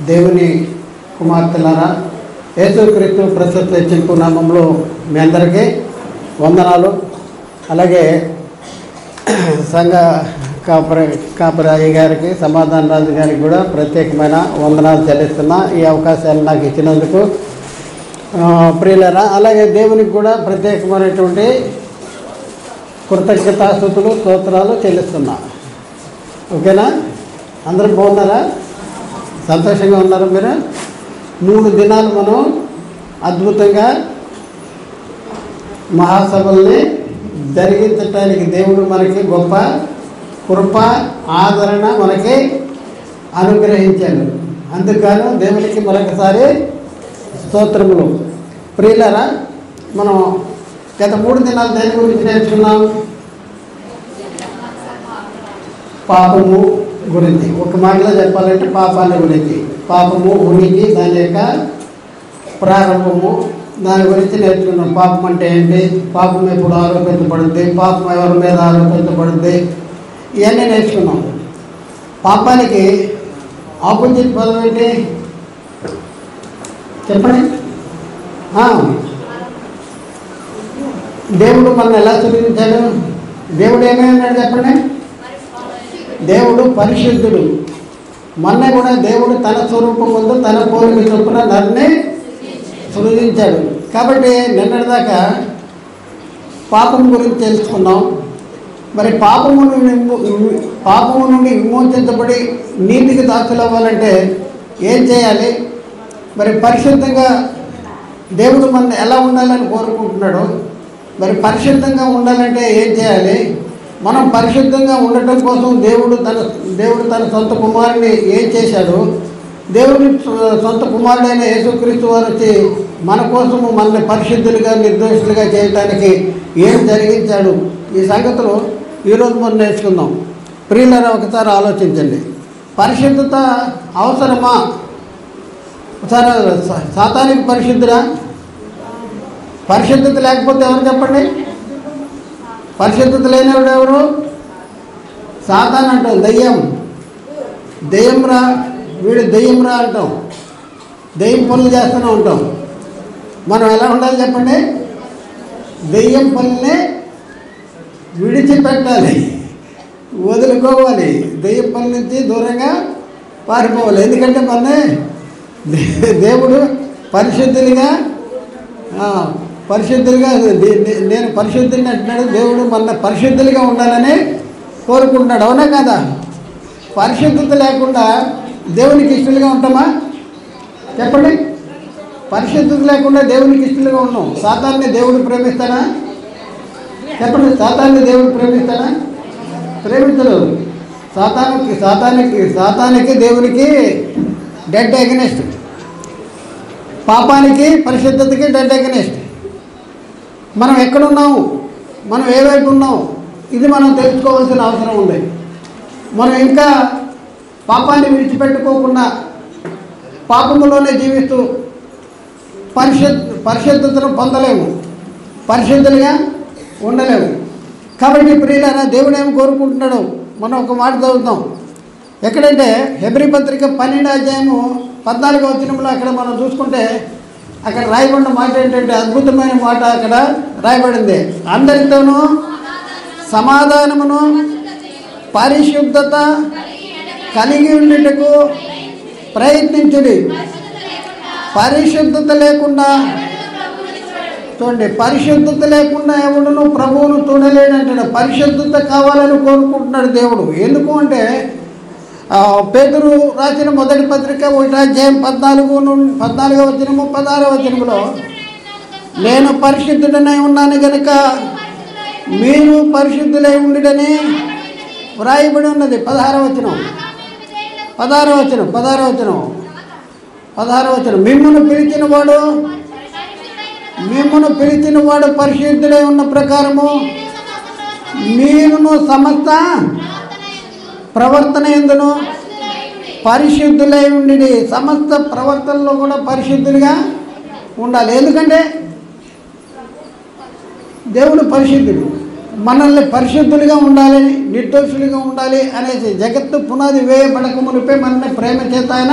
దేవుని కుమార్తెలారా, యేసుక్రీస్తు ప్రశస్త హెచ్చింపు నామంలో మీ అందరికీ వందనాలు. అలాగే సంఘ కాపరాజు గారికి, సమాధాన రాజు గారికి కూడా ప్రత్యేకమైన వందనాలు చెల్లిస్తున్నా ఈ అవకాశాలు నాకు ఇచ్చినందుకు. ప్రియులారా, అలాగే దేవునికి కూడా ప్రత్యేకమైనటువంటి కృతజ్ఞతాస్తుతులు స్తోత్రాలు చెల్లిస్తున్నా. ఓకేనా? అందరూ బాగున్నారా? సంతోషంగా ఉన్నారా? మీరు 3 దినాలు మనం అద్భుతంగా మహాసభల్ని జరిగించడానికి దేవుడు మనకి గొప్ప కృప ఆదరణ మనకి అనుగ్రహించాడు. అందుకని దేవునికి మరొకసారి స్తోత్రములు. ప్రియులారా, మనం గత 3 దినాలు దేని గురించి నేర్చుకున్నాం? పాపము గురించి. ఒక మాటలో చెప్పాలంటే పాపాల గురించి, పాపము ఉనికి, దాని యొక్క ప్రారంభము, దాని గురించి నేర్చుకున్నాం. పాపం అంటే ఏంటి, పాపం ఎప్పుడు ఆరోపించబడుద్ది, పాపం ఎవరి మీద ఆరోపించబడుద్ది, ఇవన్నీ నేర్చుకున్నాం. పాపానికి ఆపోజిట్ పదం ఏంటి చెప్పండి? దేవుడు మనల్ని ఎలా సృష్టించాడు? దేవుడు ఏమైనాడు చెప్పండి? దేవుడు పరిశుద్ధుడు. మొన్న కూడా దేవుడు తన స్వరూపం ముందు తన పోలిక చొప్పున నన్ను సృజించాడు. కాబట్టి నిన్నటిదాకా పాపం గురించి తెలుసుకున్నాం. మరి పాపము నుండి విమోచించబడి నీతికి దాసులు అవ్వాలంటే ఏం చేయాలి? మరి పరిశుద్ధంగా దేవుడు మన ఎలా ఉండాలని కోరుకుంటున్నాడు. మరి పరిశుద్ధంగా ఉండాలంటే ఏం చేయాలి? మనం పరిశుద్ధంగా ఉండటం కోసం దేవుడు తన సొంత కుమారుని ఏం చేశాడు? దేవుని సొంత కుమారుడైన యేసుక్రీస్తు వారు వచ్చి మన కోసము మనల్ని పరిశుద్ధులుగా నిర్దోషులుగా చేయడానికి ఏం జరిగించాడు? ఈ సంగతులు ఈరోజు మనం నేర్చుకుందాం. ప్రియులారా, ఒకసారి ఆలోచించండి. పరిశుద్ధత అవసరమా? ఒకసారి సాతానికి పరిశుద్ధురా? పరిశుద్ధత లేకపోతే ఎవరు చెప్పండి? పరిశుద్ధత లేనివాడు ఎవరు? సాతాన్ అంటాం. దెయ్యం రా, వీడు దెయ్యం రా అంటాం. దెయ్యం పనులు చేస్తూనే ఉంటాం. మనం ఎలా ఉండాలి చెప్పండి? దెయ్యం పనులనే విడిచిపెట్టాలి, వదులుకోవాలి. దెయ్యం పనుల నుంచి దూరంగా పారిపోవాలి. ఎందుకంటే దేవుడు పరిశుద్ధులుగా నేను పరిశుద్ధిని అంటున్నాడు. దేవుడు మన పరిశుద్ధులుగా ఉండాలని కోరుకుంటున్నాడు. అవునా కదా? పరిశుద్ధత లేకుండా దేవునికి ఇష్టలుగా ఉంటామా చెప్పండి? పరిశుద్ధత లేకుండా దేవునికి ఇష్టలుగా ఉన్నాం. సాతాన్ని దేవుడు ప్రేమిస్తానా చెప్పండి? సాతాన్ని దేవుడు ప్రేమిస్తానా? ప్రేమించడు. సాతానికి దేవునికి డెడ్ అగెనిస్ట్. పాపానికి పరిశుద్ధతకి డెడ్ అగెనిస్ట్. మనం ఎక్కడున్నాము, మనం ఏ వైపు ఉన్నాము, ఇది మనం తెలుసుకోవాల్సిన అవసరం ఉంది. మనం ఇంకా పాపాన్ని విడిచిపెట్టుకోకుండా పాపములోనే జీవిస్తూ పరిశుద్ధతను పొందలేము, పరిశుద్ధులుగా ఉండలేము. కాబట్టి ప్రియులారా, దేవుడు ఏమి కోరుకుంటున్నాడు? మనం ఒక మాట చదువుతాం. ఎక్కడంటే హెబ్రీ పత్రిక 12వ అధ్యాయము 14వ వచనంలో అక్కడ మనం చూసుకుంటే అక్కడ రాయబడిన మాట ఏంటంటే అద్భుతమైన మాట అక్కడ రాయబడింది. అందరితోనూ సమాధానమును పరిశుద్ధత కలిగి ఉండుటకు ప్రయత్నించుడి. పరిశుద్ధత లేకుండా చూడండి, పరిశుద్ధత లేకుండా ఎవడును ప్రభువును చూడలేడంటాడు. పరిశుద్ధత కావాలని కోరుకుంటున్నాడు దేవుడు. ఎందుకు అంటే పేతురు రాసిన మొదటి పత్రిక 1వ అధ్యాయం 14వ వచనము 16వ వచనములో నేను పరిశుద్ధుడనై ఉన్నాను గనుక మీరు పరిశుద్ధులై ఉండుడని వ్రాయబడి ఉన్నది. 16వ వచనం మిమ్మును పిలిచిన వాడు పరిశుద్ధుడై ఉన్న ప్రకారము మీరును సమస్త ప్రవర్తన యందును పరిశుద్ధులై ఉండి. సమస్త ప్రవర్తనలో కూడా పరిశుద్ధులుగా ఉండాలి. ఎందుకంటే దేవుడు పరిశుద్ధుడు. మనల్ని పరిశుద్ధులుగా ఉండాలి, నిర్దోషులుగా ఉండాలి అనేసి జగత్తు పునాది వేయబడక మునిపే మనల్ని ప్రేమ చేత ఆయన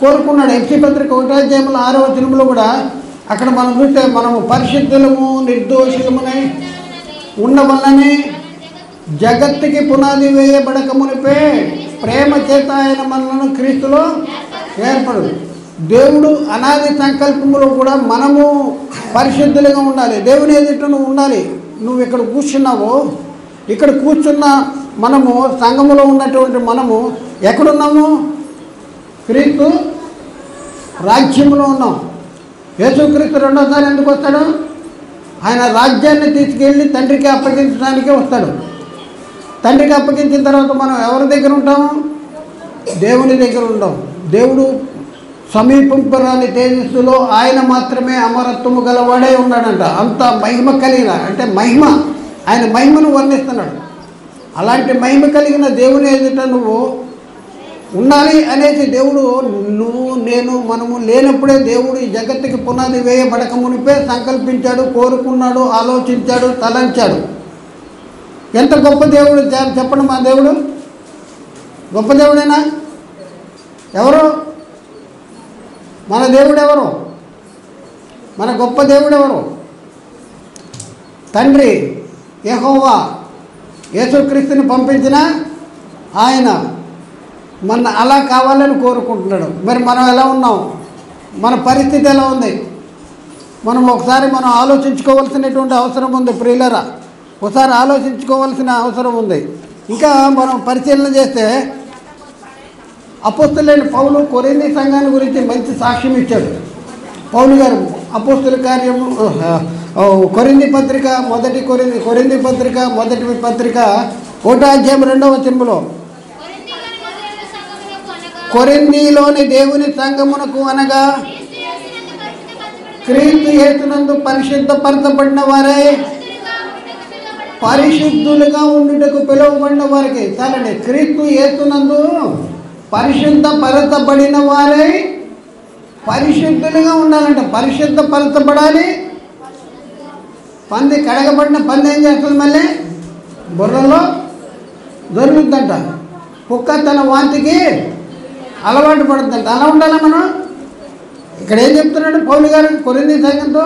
కోరుకున్నాడు. ఎఫ్సీ పత్రిక 1:6 కూడా అక్కడ మనం చూస్తే మనము పరిశుద్ధులము నిర్దోషులమునై ఉండవలనని జగత్తుకి పునాది వేయబడక మునిపే ప్రేమ చేత ఆయన మనలను క్రీస్తులో ఏర్పడు. దేవుడు అనాది సంకల్పములో కూడా మనము పరిశుద్ధులుగా ఉండాలి. దేవుని ఎదుట నువ్వు ఉండాలి. నువ్వు ఇక్కడ కూర్చున్నావు, ఇక్కడ కూర్చున్న మనము సంఘములో ఉన్నటువంటి మనము ఎక్కడున్నాము? క్రీస్తు రాజ్యంలో ఉన్నాం. యేసుక్రీస్తు రెండోసారి ఎందుకు వస్తాడు? ఆయన రాజ్యాన్ని తీసుకెళ్ళి తండ్రికి అప్పగించడానికే వస్తాడు. తండ్రికి అప్పగించిన తర్వాత మనం ఎవరి దగ్గర ఉంటాము? దేవుని దగ్గర ఉంటాం. దేవుడు సమీపింపరాని తేజస్సులో ఆయన మాత్రమే అమరత్వము గలవాడే ఉన్నాడంట. అంత మహిమ కలిగిన, అంటే మహిమ, ఆయన మహిమను వర్ణిస్తున్నాడు. అలాంటి మహిమ కలిగిన దేవుని ఎదుట నువ్వు ఉండాలి అనేసి దేవుడు, నువ్వు నేను మనము లేనప్పుడే దేవుడు ఈ జగత్తుకి పునాది వేయబడక మునిపే సంకల్పించాడు, కోరుకున్నాడు, ఆలోచించాడు, తలంచాడు. ఎంత గొప్ప దేవుడు చెప్పండి. మా దేవుడు గొప్ప దేవుడేనా? ఎవరు మన దేవుడు? ఎవరు మన గొప్ప దేవుడు? ఎవరు? తండ్రి యెహోవా, యేసుక్రీస్తుని పంపించిన ఆయన మన అలా కావాలని కోరుకుంటున్నాడు. మరి మనం ఎలా ఉన్నాం? మన పరిస్థితి ఎలా ఉంది? మనం ఒకసారి మనం ఆలోచించుకోవాల్సినటువంటి అవసరం ఉంది. ప్రియులరా, ఒకసారి ఆలోచించుకోవాల్సిన అవసరం ఉంది. ఇంకా మనం పరిశీలన చేస్తే అపోస్తలులైన పౌలు కొరింథీ సంఘాన్ని గురించి మంచి సాక్ష్యం ఇచ్చాడు. పౌలు గారు అపోస్తల కార్యము కొరింథీ పత్రిక మొదటి పత్రిక 1:2 కొరింథీలోని దేవుని సంఘమునకు అనగా క్రీస్తు యేసునందు పరిశుద్ధపరచబడిన వారై పరిశుద్ధులుగా ఉండుటకు పిలువబడిన వారికి. చాలండి. క్రీస్తు యేసునందు పరిశుద్ధపరచబడిన వారై పరిశుద్ధులుగా ఉండాలంట. పరిశుద్ధపరచబడాలి. పంది కడగబడిన పంది ఏం చేస్తుంది? మళ్ళీ బుర్రలో దొరుకుతుందంట. కుక్క తన వాంతికి అలవాటు పడుతుందంట. అలా ఉండాలి మనం. ఇక్కడ ఏం చెప్తున్నాడు పౌలు గారు కొరింథీ సంఘంతో?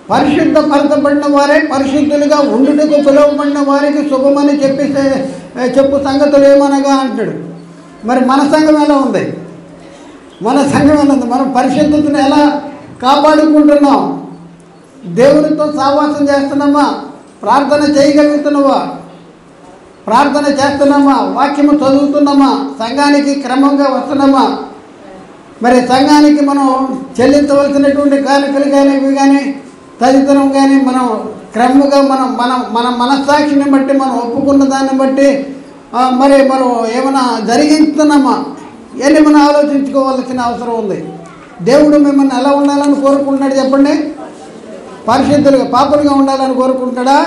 పరిశుద్ధపరచబడిన వారే పరిశుద్ధులుగా ఉండుటకు పిలువబడిన వారికి శుభమని చెప్పు సంగతులు ఏమనగా అంటాడు. మరి మన సంఘం ఎలా ఉంది? మన సంఘం ఎలా ఉంది? మనం పరిశుద్ధతను ఎలా కాపాడుకుంటున్నాం? దేవునితో సావాసం చేస్తున్నామా? ప్రార్థన చేయగలుగుతున్నావా? ప్రార్థన చేస్తున్నామా? వాక్యము చదువుతున్నామా? సంఘానికి క్రమంగా వస్తున్నామా? మరి సంఘానికి మనం చెల్లించవలసినటువంటి కానుకలు కానీ ఇవి కానీ తదితరం కానీ మనం క్రమంగా మన మనస్సాక్షిని బట్టి మనం ఒప్పుకున్న దాన్ని బట్టి మరి మనం ఏమైనా జరిగిస్తున్నామా? ఇవన్నీ మనం ఆలోచించుకోవాల్సిన అవసరం ఉంది. దేవుడు మిమ్మల్ని ఎలా ఉండాలని కోరుకుంటున్నాడు చెప్పండి? పరిశుద్ధులుగా, పాపులుగా ఉండాలని కోరుకుంటాడా?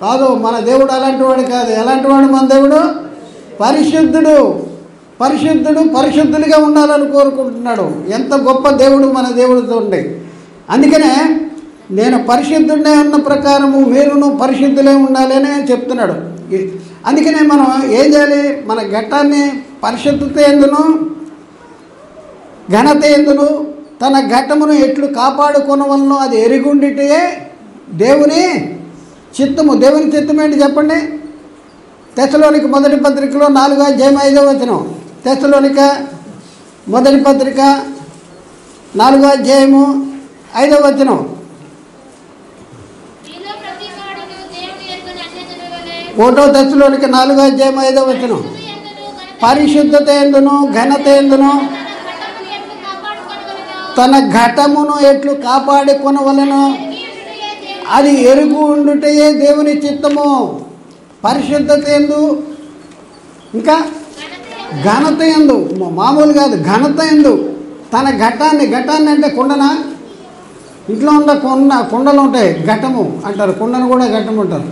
కాదు. మన దేవుడు అలాంటి వాడు కాదు. ఎలాంటి వాడు మన దేవుడు? పరిశుద్ధుడు. పరిశుద్ధులుగా ఉండాలని కోరుకుంటున్నాడు. ఎంత గొప్ప దేవుడు మన దేవుడితో ఉండే. అందుకనే నేను పరిశుద్ధుడే ఉన్న ప్రకారము మీరును పరిశుద్ధులే ఉండాలి అని చెప్తున్నాడు. అందుకనే మనం ఏం చేయాలి? మన ఘట్టాన్ని పరిశుద్ధత ఎందును ఘనత ఎందును తన ఘట్టమును ఎట్లు కాపాడుకొనవలనో అది ఎరుగుండిటే దేవుని చిత్తము. దేవుని చిత్తం ఏంటి చెప్పండి? తెస్సలోనిక మొదటి పత్రికలో 4:5 తెస్సలోనిక మొదటి పత్రిక 4:5 ఒకటో తెస్సలోనిక 4:5 పరిశుద్ధత ఎందును ఘనత ఎందును తన ఘటమును ఎట్లు కాపాడుకొనవలెను అది ఎరుగు ఉండుటయే దేవుని చిత్తము. పరిశుద్ధత ఎందు, ఇంకా ఘనత ఎందు, మామూలు కాదు, ఘనత ఎందు తన ఘటాన్ని అంటే కుండనా? ఇంట్లో ఉన్న కుండలు ఉంటాయి, ఘటము అంటారు. కుండను కూడా ఘటం అంటారు.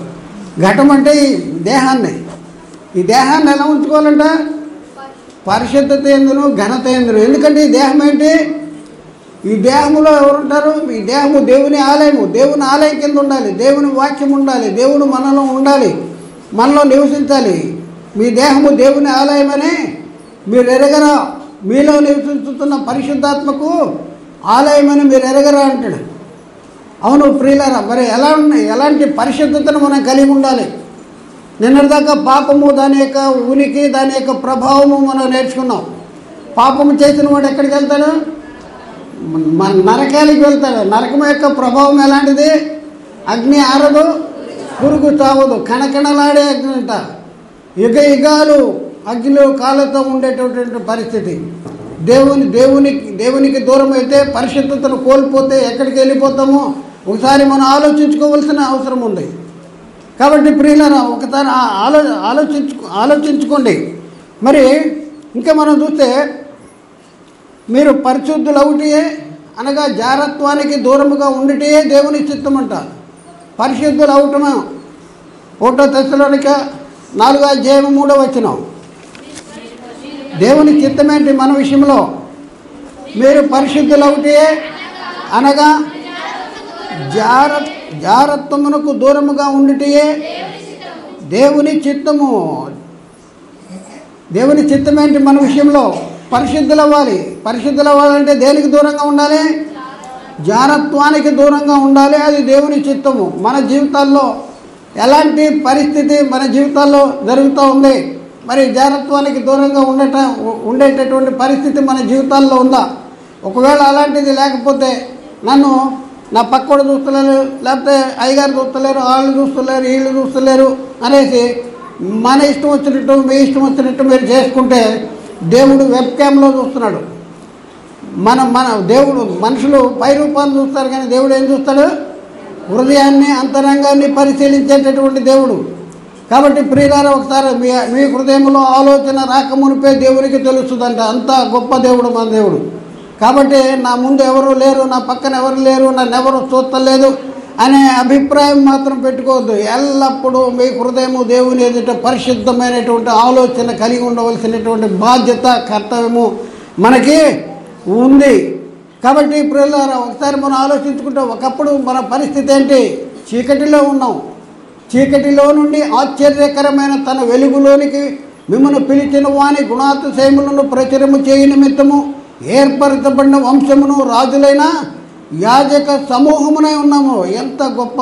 ఘటం అంటే ఈ దేహాన్ని ఎలా ఉంచుకోవాలంట? పరిశుద్ధత ఎందును ఘనత ఎందును. ఎందుకంటే ఈ దేహం ఏంటి? ఈ దేహములో ఎవరుంటారు? ఈ దేహము దేవుని ఆలయము. దేవుని ఆలయం కింద ఉండాలి. దేవుని వాక్యం ఉండాలి. దేవుడు మనలో ఉండాలి, మనలో నివసించాలి. మీ దేహము దేవుని ఆలయమని మీరు ఎరగరా మీలో నివసిస్తున్న పరిశుద్ధాత్మకు ఆలయమని మీరు ఎరగరా అంటాడు. అవును ప్రియులారా, మరి ఎలాంటి పరిశుద్ధతను మనం కలిగి ఉండాలి? నిన్నటిదాకా పాపము, దాని యొక్క ఉనికి, దాని యొక్క ప్రభావము మనం నేర్చుకున్నాం. పాపము చేసిన వాడు ఎక్కడికి వెళ్తాడు? నరకానికి వెళ్తాడు. నరకం యొక్క ప్రభావం ఎలాంటిది? అగ్ని ఆరదు, పురుగు చావదు, కణకణలాడే అగ్ని అంట. యుగ యుగాలు అగ్నిలో కాళ్ళతో ఉండేటటువంటి పరిస్థితి. దేవునికి దూరం అయితే, పరిశుద్ధతను కోల్పోతే ఎక్కడికి వెళ్ళిపోతామో ఒకసారి మనం ఆలోచించుకోవాల్సిన అవసరం ఉంది. కాబట్టి ప్రియులారా, ఒకసారి ఆలోచించుకోండి. మరి ఇంకా మనం చూస్తే, మీరు పరిశుద్ధులు అవుటియే అనగా జారత్వానికి దూరముగా ఉండిటే దేవుని చిత్తం అంట. పరిశుద్ధులు అవటము 1 తెస్సలోనిక 4:3 దేవుని చిత్తమేంటి మన విషయంలో? మీరు పరిశుద్ధులు అవుటియే అనగా జారత్వమునకు దూరముగా ఉండిటే దేవుని చిత్తము. దేవుని చిత్తమేంటి మన విషయంలో? పరిశుద్ధులు అవ్వాలి. పరిశుద్ధులు అవ్వాలంటే దేనికి దూరంగా ఉండాలి? జారత్వానికి దూరంగా ఉండాలి. అది దేవుని చిత్తము. మన జీవితాల్లో ఎలాంటి పరిస్థితి మన జీవితాల్లో జరుగుతూ ఉంది? మరి జారత్వానికి దూరంగా ఉండేటటువంటి పరిస్థితి మన జీవితాల్లో ఉందా? ఒకవేళ అలాంటిది లేకపోతే, నన్ను నా పక్కోడు చూస్తలేరు, లేకపోతే అయ్యగారు చూస్తలేరు, వాళ్ళు చూస్తలేరు, వీళ్ళు చూస్తలేరు అనేసి మన ఇష్టం వచ్చినట్టు, మీ ఇష్టం వచ్చినట్టు మీరు చేసుకుంటే దేవుడు వెబ్ క్యామ్లో చూస్తున్నాడు. మన దేవుడు, మనుషులు పై రూపాన్ని చూస్తారు, కానీ దేవుడు ఏం చూస్తాడు? హృదయాన్ని, అంతరంగాన్ని పరిశీలించేటటువంటి దేవుడు. కాబట్టి ప్రియులారా, ఒకసారి మీ హృదయంలో ఆలోచన రాకమునిపే దేవునికి తెలుస్తుందంట. అంత గొప్ప దేవుడు మన దేవుడు. కాబట్టి నా ముందు ఎవరు లేరు, నా పక్కన ఎవరు లేరు, నన్ను ఎవరు చూస్తలేదు అనే అభిప్రాయం మాత్రం పెట్టుకోవద్దు. ఎల్లప్పుడూ మీ హృదయము దేవుని ఎదుట పరిశుద్ధమైనటువంటి ఆలోచన కలిగి ఉండవలసినటువంటి బాధ్యత, కర్తవ్యము మనకి ఉంది. కాబట్టి ప్రియులారా, ఒకసారి మనం ఆలోచించుకుంటే, ఒకప్పుడు మన పరిస్థితి ఏంటి? చీకటిలో ఉన్నాం. చీకటిలో నుండి ఆశ్చర్యకరమైన తన వెలుగులోనికి మిమ్మల్ని పిలిచిన వాని గుణాతిశయములను ప్రచురము చేయ నిమిత్తము ఏర్పరచబడిన వంశమును, రాజులైన యాజక సమూహమునై ఉన్నాము. ఎంత గొప్ప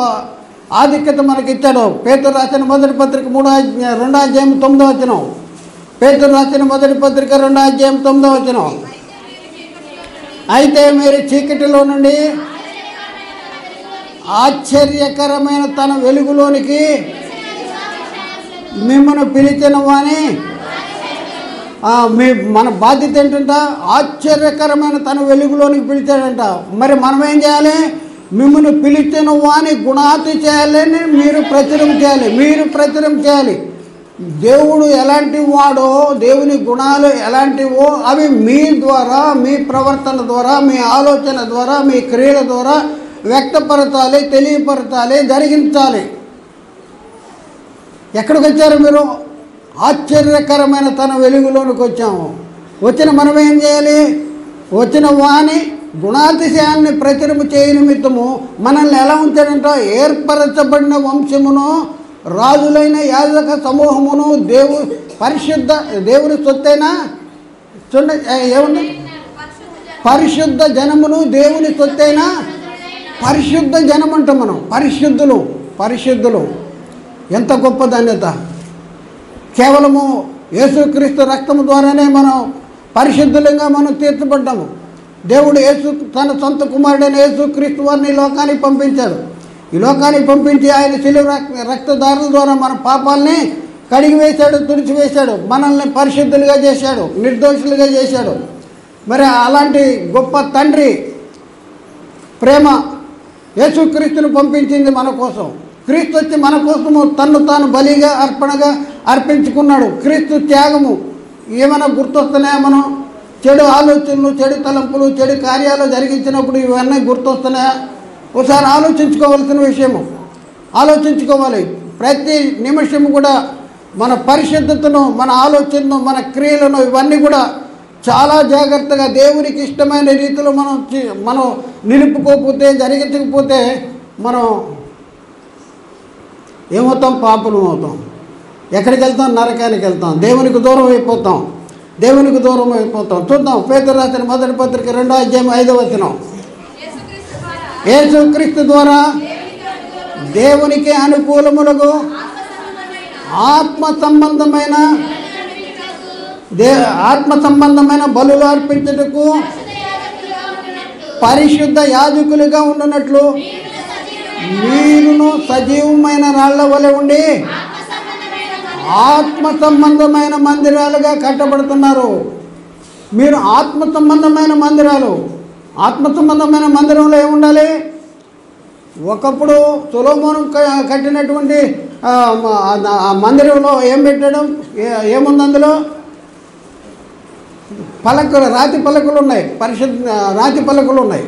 ఆధిక్యత మనకిచ్చాడో. పేతురు రాసిన మొదటి పత్రిక 2:9. పేతురు రాసిన మొదటి పత్రిక 2:9. అయితే మీరు చీకటిలో నుండి ఆశ్చర్యకరమైన తన వెలుగులోనికి మిమ్మల్ని పిలిచిన వాని, మన బాధ్యత ఏంటంట? ఆశ్చర్యకరమైన తన వెలుగులోనికి పిలిచాడంట. మరి మనం ఏం చేయాలి? మిమ్మల్ని పిలిచిన వాని గుణాతిశయాలని మీరు ప్రచురం చేయాలి. దేవుడు ఎలాంటి వాడో, దేవుని గుణాలు ఎలాంటివో అవి మీ ద్వారా, మీ ప్రవర్తన ద్వారా, మీ ఆలోచన ద్వారా, మీ క్రియల ద్వారా వ్యక్తపరచాలి, తెలియపరచాలి, జరిగించాలి. ఎక్కడికి వచ్చారు మీరు? ఆశ్చర్యకరమైన తన వెలుగులోనికి వచ్చాము. వచ్చిన మనం ఏం చేయాలి? వచ్చిన వాని గుణాతిశయాన్ని ప్రచురము చేయ నిమిత్తము మనల్ని ఎలా ఉంచాడంట? ఏర్పరచబడిన వంశమును, రాజులైన యాజక సమూహమును, దేవుని సొత్తైన ఏముంది? పరిశుద్ధ జనమును, దేవుని సొత్తైన పరిశుద్ధ జనం అంటాం మనం. పరిశుద్ధులు. ఎంత గొప్ప ధన్యత! కేవలము యేసుక్రీస్తు రక్తము ద్వారానే మనం పరిశుద్ధులంగా మనం తీర్చబడ్డాము. దేవుడు తన సొంత కుమారుడైన యేసుక్రీస్తు వారిని ఈ లోకానికి పంపించాడు. ఈ లోకానికి పంపించి ఆయన శిలువ రక్తధారుల ద్వారా మన పాపాలని కడిగివేశాడు, తుడిచివేశాడు, మనల్ని పరిశుద్ధులుగా చేశాడు, నిర్దోషులుగా చేశాడు. మరి అలాంటి గొప్ప తండ్రి ప్రేమ యేసుక్రీస్తుని పంపించింది మన కోసం. క్రీస్తు వచ్చి మన కోసము తన్ను తాను బలిగా, అర్పణగా అర్పించుకున్నాడు. క్రీస్తు త్యాగము ఏమైనా గుర్తొస్తున్నాయా? మనం చెడు ఆలోచనలు, చెడు తలంపులు, చెడు కార్యాలు జరిగించినప్పుడు ఇవన్నీ గుర్తొస్తున్నాయా? ఒకసారి ఆలోచించుకోవాల్సిన విషయము. ఆలోచించుకోవాలి. ప్రతి నిమిషము కూడా మన పరిశుద్ధతను, మన ఆలోచనను, మన క్రియలను ఇవన్నీ కూడా చాలా జాగ్రత్తగా దేవునికి ఇష్టమైన రీతిలో మనం నిలుపుకోకపోతే, జరిగించకపోతే మనం ఏమవుతాం? పాపం అవుతాం. ఎక్కడికి వెళ్తాం? నరకానికి వెళ్తాం. దేవునికి దూరం అయిపోతాం. దేవునికి దూరం అయిపోతాం. చూద్దాం పేతురు రాసిన మొదటి పత్రిక 2వ అధ్యాయం 5వ వచనం. యేసుక్రీస్తు ద్వారా దేవునికి అనుకూలములకు ఆత్మ సంబంధమైన బలులు అర్పించుటకు పరిశుద్ధ యాజకులుగా ఉండునట్లు మీరును సజీవమైన రాళ్ల వలె ఉండి ఆత్మ సంబంధమైన మందిరాలుగా కట్టబడుతున్నారు. మీరు ఆత్మ సంబంధమైన మందిరాలు. ఆత్మ సంబంధమైన మందిరంలో ఏముండాలి? ఒకప్పుడు సొలొమోను కట్టినటువంటి మందిరంలో ఏం పెట్టడం, ఏముంది అందులో? పలకలు, రాతి పలకలు ఉన్నాయి, పరిశుద్ధ రాతి పలకలు ఉన్నాయి.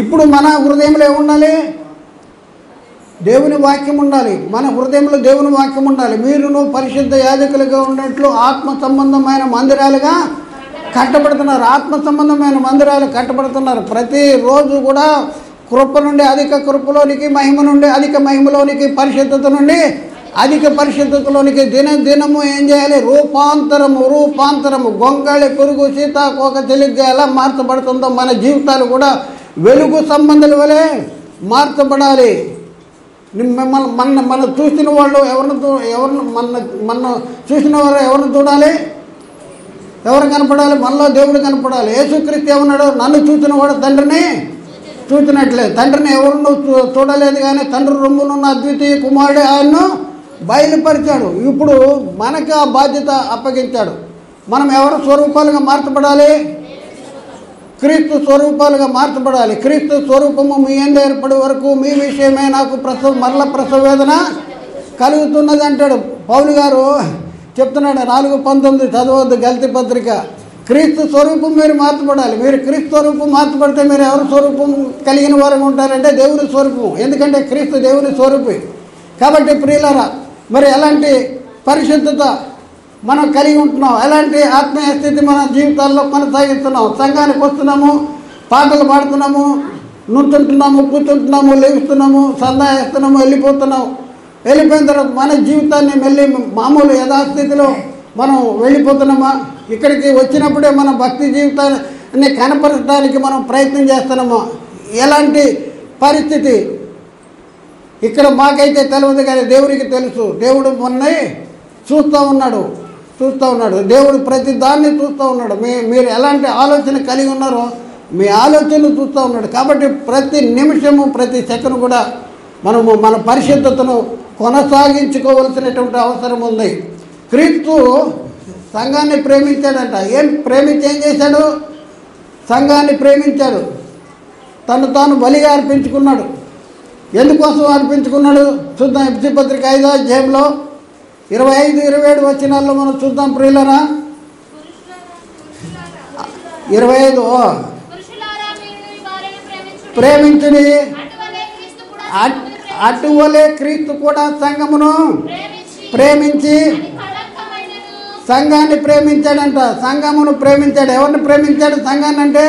ఇప్పుడు మన హృదయంలో ఏముండాలి? దేవుని వాక్యం ఉండాలి. మన హృదయంలో దేవుని వాక్యం ఉండాలి. మీరును పరిశుద్ధ యాజకులుగా ఉన్నట్లు ఆత్మ సంబంధమైన మందిరాలుగా కట్టబడుతున్నారు. ఆత్మ సంబంధమైన మందిరాలు కట్టబడుతున్నారు. ప్రతిరోజు కూడా కృప నుండి అధిక కృపలోనికి, మహిమ నుండి అధిక మహిమలోనికి, పరిశుద్ధత నుండి అధిక పరిశుద్ధతలోనికి దినము ఏం చేయాలి? రూపాంతరము. గొంగళి పురుగు సీతాకోక తెలుగుగా ఎలా మార్చబడుతుందో మన జీవితాలు కూడా వెలుగు సంబంధాల వలె మార్చబడాలి. మన చూసిన వాళ్ళు మన చూసిన వారు ఎవరిని చూడాలి? ఎవరు కనపడాలి? మనలో దేవుడు కనపడాలి. యేసుక్రీస్తు ఏమన్నాడు? నన్ను చూసిన వాడు తండ్రిని చూసినట్లే. తండ్రిని ఎవరు చూడలేదు, కానీ తండ్రి రొమ్మునున్న అద్వితీయ కుమారుడు ఆయన్ను బయలుపరిచాడు. ఇప్పుడు మనకు ఆ బాధ్యత అప్పగించాడు. మనం ఎవరి స్వరూపాలుగా మార్చబడాలి? క్రీస్తు స్వరూపాలుగా మార్చబడాలి. క్రీస్తు స్వరూపము మీ యందు ఏర్పడే వరకు మీ విషయమే నాకు మరల ప్రసవ వేదన కలుగుతున్నది అంటాడు పౌలు గారు. చెప్తున్నాడు 4:19 చదవద్దు, గల్తీ పత్రిక. క్రీస్తు స్వరూపం మీరు మార్చబడాలి. మీరు క్రీస్తు స్వరూపం మార్చబడితే మీరు ఎవరి స్వరూపం కలిగిన వారు ఉంటారంటే దేవుని స్వరూపం. ఎందుకంటే క్రీస్తు దేవుని స్వరూపి. కాబట్టి ప్రియులారా, మరి ఎలాంటి పరిశుద్ధత మనం కలిగి ఉంటున్నాం, ఎలాంటి ఆత్మీయ స్థితి మన జీవితాల్లో కొనసాగిస్తున్నాం? సంఘానికి వస్తున్నాము, పాటలు పాడుతున్నాము, నుంచుంటున్నాము, కూర్చుంటున్నాము, లేస్తున్నాము, సందాయిస్తున్నాము, వెళ్ళిపోయిన తర్వాత మన జీవితాన్ని మళ్ళీ మామూలు యథాస్థితిలో మనం వెళ్ళిపోతున్నామా? ఇక్కడికి వచ్చినప్పుడే మన భక్తి జీవితాన్ని కనపరచడానికి మనం ప్రయత్నం చేస్తున్నామా? ఎలాంటి పరిస్థితి? ఇక్కడ మాకైతే తెలియదు, కానీ దేవుడికి తెలుసు. దేవుడు మొన్నే చూస్తూ ఉన్నాడు. దేవుడు ప్రతి దాన్ని చూస్తూ ఉన్నాడు. మీరు ఎలాంటి ఆలోచన కలిగి ఉన్నారో మీ ఆలోచనలు చూస్తూ ఉన్నాడు. కాబట్టి ప్రతి నిమిషము, ప్రతి సెకండ్ కూడా మనము మన పరిశుద్ధతను కొనసాగించుకోవలసినటువంటి అవసరం ఉంది. క్రీస్తు సంఘాన్ని ప్రేమించాడంట. ఏం చేశాడు? సంఘాన్ని ప్రేమించాడు. తను తాను బలిగా అర్పించుకున్నాడు. ఎందుకోసం అర్పించుకున్నాడు? చూద్దాం. ఎఫెసీ పత్రిక 5వ అధ్యాయంలో 25-27 వచనాల్లో మనం చూద్దాం ప్రియులరా. 25 ప్రేమించుడి, అటువలే క్రీస్తు కూడా సంఘమును ప్రేమించి సంఘాన్ని ప్రేమించాడంట. సంఘమును ప్రేమించాడు. ఎవరిని ప్రేమించాడు? సంఘాన్ని. అంటే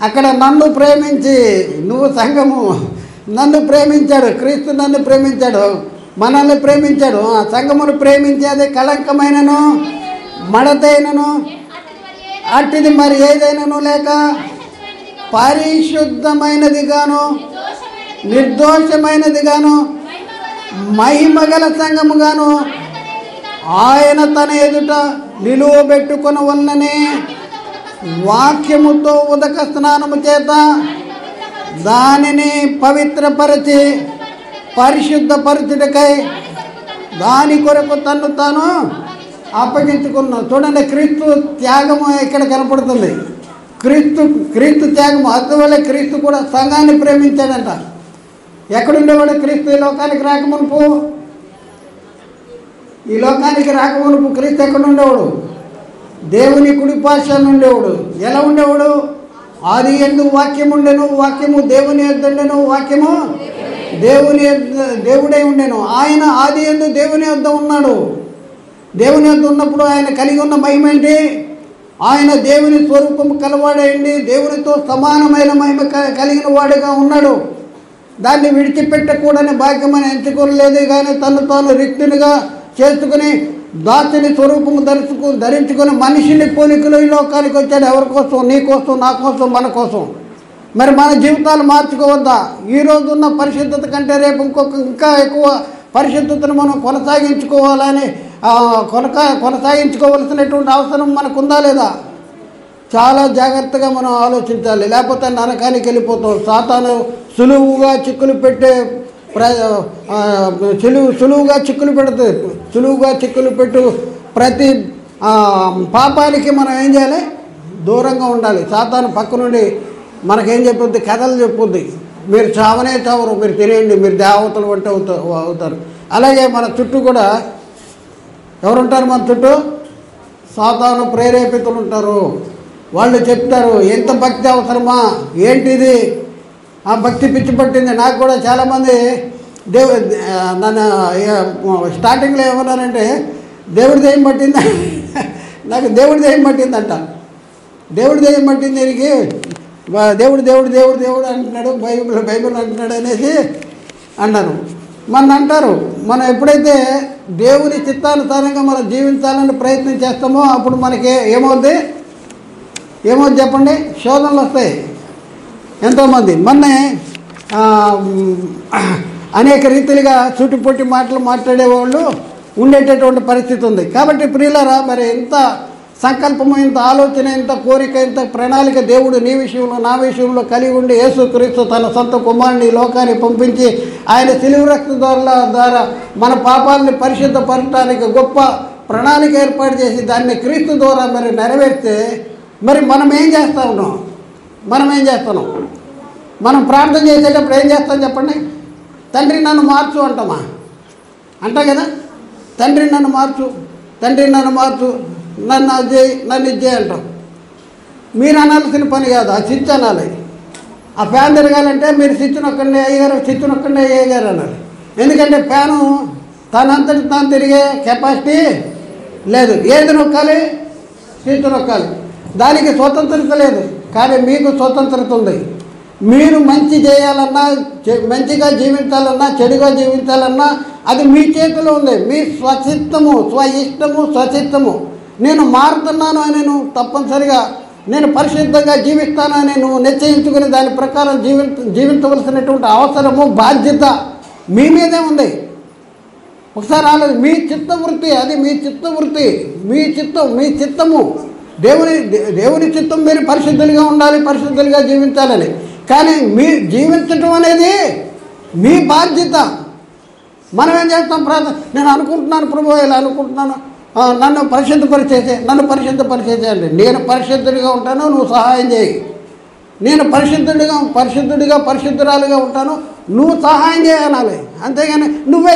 అక్కడ నన్ను ప్రేమించి, నువ్వు సంఘము, నన్ను ప్రేమించాడు. క్రీస్తు నన్ను ప్రేమించాడు, మనల్ని ప్రేమించాడు. ఆ సంఘమును ప్రేమించి అది కళంకమైనను మడతైనను అట్టిది మరి ఏదైనాను లేక పరిశుద్ధమైనదిగాను నిర్దోషమైనదిగాను మహిమగల సంఘముగాను ఆయన తన ఎదుట నిలువబెట్టుకుని ఉన్ననే వాక్యముతో ఉదక స్నానము చేత దానిని పవిత్రపరచి పరిశుద్ధపరచుటకై దాని కొరకు తన్ను తాను అప్పగించుకున్నాడు. చూడండి, క్రీస్తు త్యాగము ఇక్కడ కనపడుతుంది. క్రీస్తు త్యాగము. అందువల్ల క్రీస్తు కూడా సంఘాన్ని ప్రేమించాడంట. ఎక్కడుండేవాడు క్రీస్తు? ఈ లోకానికి రాకమునుపు క్రీస్తు ఎక్కడ ఉండేవాడు? దేవుని కుడి పార్శ్వాన ఉండేవాడు. ఎలా ఉండేవాడు? ఆది యందు వాక్యం ఉండెను, వాక్యము దేవుని యొద్ద ఉండెను, వాక్యము దేవుడై ఉండెను. ఆయన ఆది యందు దేవుని యొద్ద ఉన్నాడు. దేవుని యొద్ద ఉన్నప్పుడు ఆయన కలిగి ఉన్న మహిమ ఏంటి? ఆయన దేవుని స్వరూపము కలవాడైంది, దేవునితో సమానమైన మహిమ కలిగిన వాడుగా ఉన్నాడు. దాన్ని విడిచిపెట్టకూడని భాగ్యమని ఎంచుకోలేదు, కానీ తను తాను రిక్తునిగా చేసుకుని దాసుని స్వరూపము ధరించుకొని మనిషిని పోలికలు ఈ లోకానికి వచ్చాడు. ఎవరి కోసం? నీ కోసం, నా కోసం, మన కోసం. మరి మన జీవితాలు మార్చుకోవద్దా? ఈరోజు ఉన్న పరిశుద్ధత కంటే రేపు ఇంకా ఎక్కువ పరిశుద్ధతను మనం కొనసాగించుకోవాలని కొనసాగించుకోవాల్సినటువంటి అవసరం మనకుందా లేదా? చాలా జాగ్రత్తగా మనం ఆలోచించాలి. లేకపోతే నరకానికి వెళ్ళిపోతాం. సాతాను సులువుగా చిక్కులు పెట్టే సులువుగా చిక్కులు పెట్టు ప్రతి పాపానికి మనం ఏం చేయాలి? దూరంగా ఉండాలి. సాతాను పక్క నుండి మనకేం చెప్పుద్ది? కథలు చెప్పుద్ది. మీరు చావనే చావరు, మీరు తినేయండి, మీరు దేవతలు వంటి అవుతారు. అలాగే మన చుట్టూ కూడా ఎవరుంటారు? మన చుట్టూ సాతాను ప్రేరేపితులు ఉంటారు. వాళ్ళు చెప్తారు, ఎంత భక్తి అవసరమా, ఏంటిది, ఆ భక్తి పిచ్చి పట్టింది. నాకు కూడా చాలామంది నన్ను స్టార్టింగ్లో ఏమన్నారంటే దేవుడి దెయ్యం పట్టింది, నాకు దేవుడి దెయ్యం పట్టిందంట. దేవుడి దెయ్యం పట్టింది దీనికి, దేవుడు దేవుడు దేవుడు దేవుడు అంటున్నాడు, బైబిల్ అంటున్నాడు అనేసి అన్నారు. మన అంటారు, మనం ఎప్పుడైతే దేవుని చిత్తానుసారంగా మనం జీవించాలని ప్రయత్నం చేస్తామో అప్పుడు మనకి ఏమవుద్ది చెప్పండి? శోధనలు వస్తాయి. ఎంతోమంది మొన్నే అనేక రీతిలుగా చుట్టుపొట్టి మాటలు మాట్లాడేవాళ్ళు ఉండేటటువంటి పరిస్థితి ఉంది. కాబట్టి ప్రియులారా, మరి ఎంత సంకల్పము, ఇంత ఆలోచన, ఇంత కోరిక, ఇంత ప్రణాళిక దేవుడు నీ విషయంలో, నా విషయంలో కలిగి ఉండి యేసుక్రీస్తు తన సొంత కుమారుని లోకానికి పంపించి ఆయన శిలువ రక్త ద్వారా మన పాపాలని పరిశుద్ధపరచడానికి గొప్ప ప్రణాళిక ఏర్పాటు చేసి దాన్ని క్రీస్తు ద్వారా మరి నెరవేర్తే మరి మనం ఏం చేస్తూ ఉన్నాం? మనం ప్రార్థన చేసేటప్పుడు ఏం చేస్తాం చెప్పండి? తండ్రి నన్ను మార్చు అంటామా? అంటాం కదా, తండ్రి నన్ను మార్చు, నన్ను ఇది చేయి అంటాం. మీరు అనాల్సిన పని కాదు, ఆ స్విచ్ అనాలి. ఆ ఫ్యాన్ తిరగాలంటే మీరు స్విచ్ నొక్కండి అయ్యగారు అనాలి. ఎందుకంటే ఫ్యాను తనంతటి తాను తిరిగే కెపాసిటీ లేదు. ఏది నొక్కాలి? స్విచ్ నొక్కాలి. దానికి స్వతంత్రత లేదు, కానీ మీకు స్వతంత్రత ఉంది. మీరు మంచి చేయాలన్నా, మంచిగా జీవించాలన్నా, చెడుగా జీవించాలన్నా అది మీ చేతిలో ఉంది. మీ స్వచిత్తము. నేను మారుతున్నాను అని నువ్వు తప్పనిసరిగా నేను పరిశుద్ధంగా జీవిస్తాను అని నువ్వు నిశ్చయించుకుని దాని ప్రకారం జీవించవలసినటువంటి అవసరము, బాధ్యత మీ మీదే ఉంది. ఒకసారి ఆలోచన. మీ చిత్తవృత్తి, అది మీ చిత్తవృత్తి, మీ చిత్తము. దేవుని చిత్తం మీరు పరిశుద్ధులుగా ఉండాలి, పరిశుద్ధులుగా జీవించాలని. కానీ మీ జీవించటం అనేది మీ బాధ్యత. మనం ఏం చేస్తాం? ప్రార్థన, నేను అనుకుంటున్నాను ప్రభు, ఇలా అనుకుంటున్నాను, నన్ను పరిశుద్ధపరిచేసే అండి. నేను పరిశుద్ధుడిగా ఉంటాను, నువ్వు సహాయం చేయి. నేను పరిశుద్ధురాలుగా ఉంటాను, నువ్వు సహాయం చేయాలి. అంతేగాని నువ్వే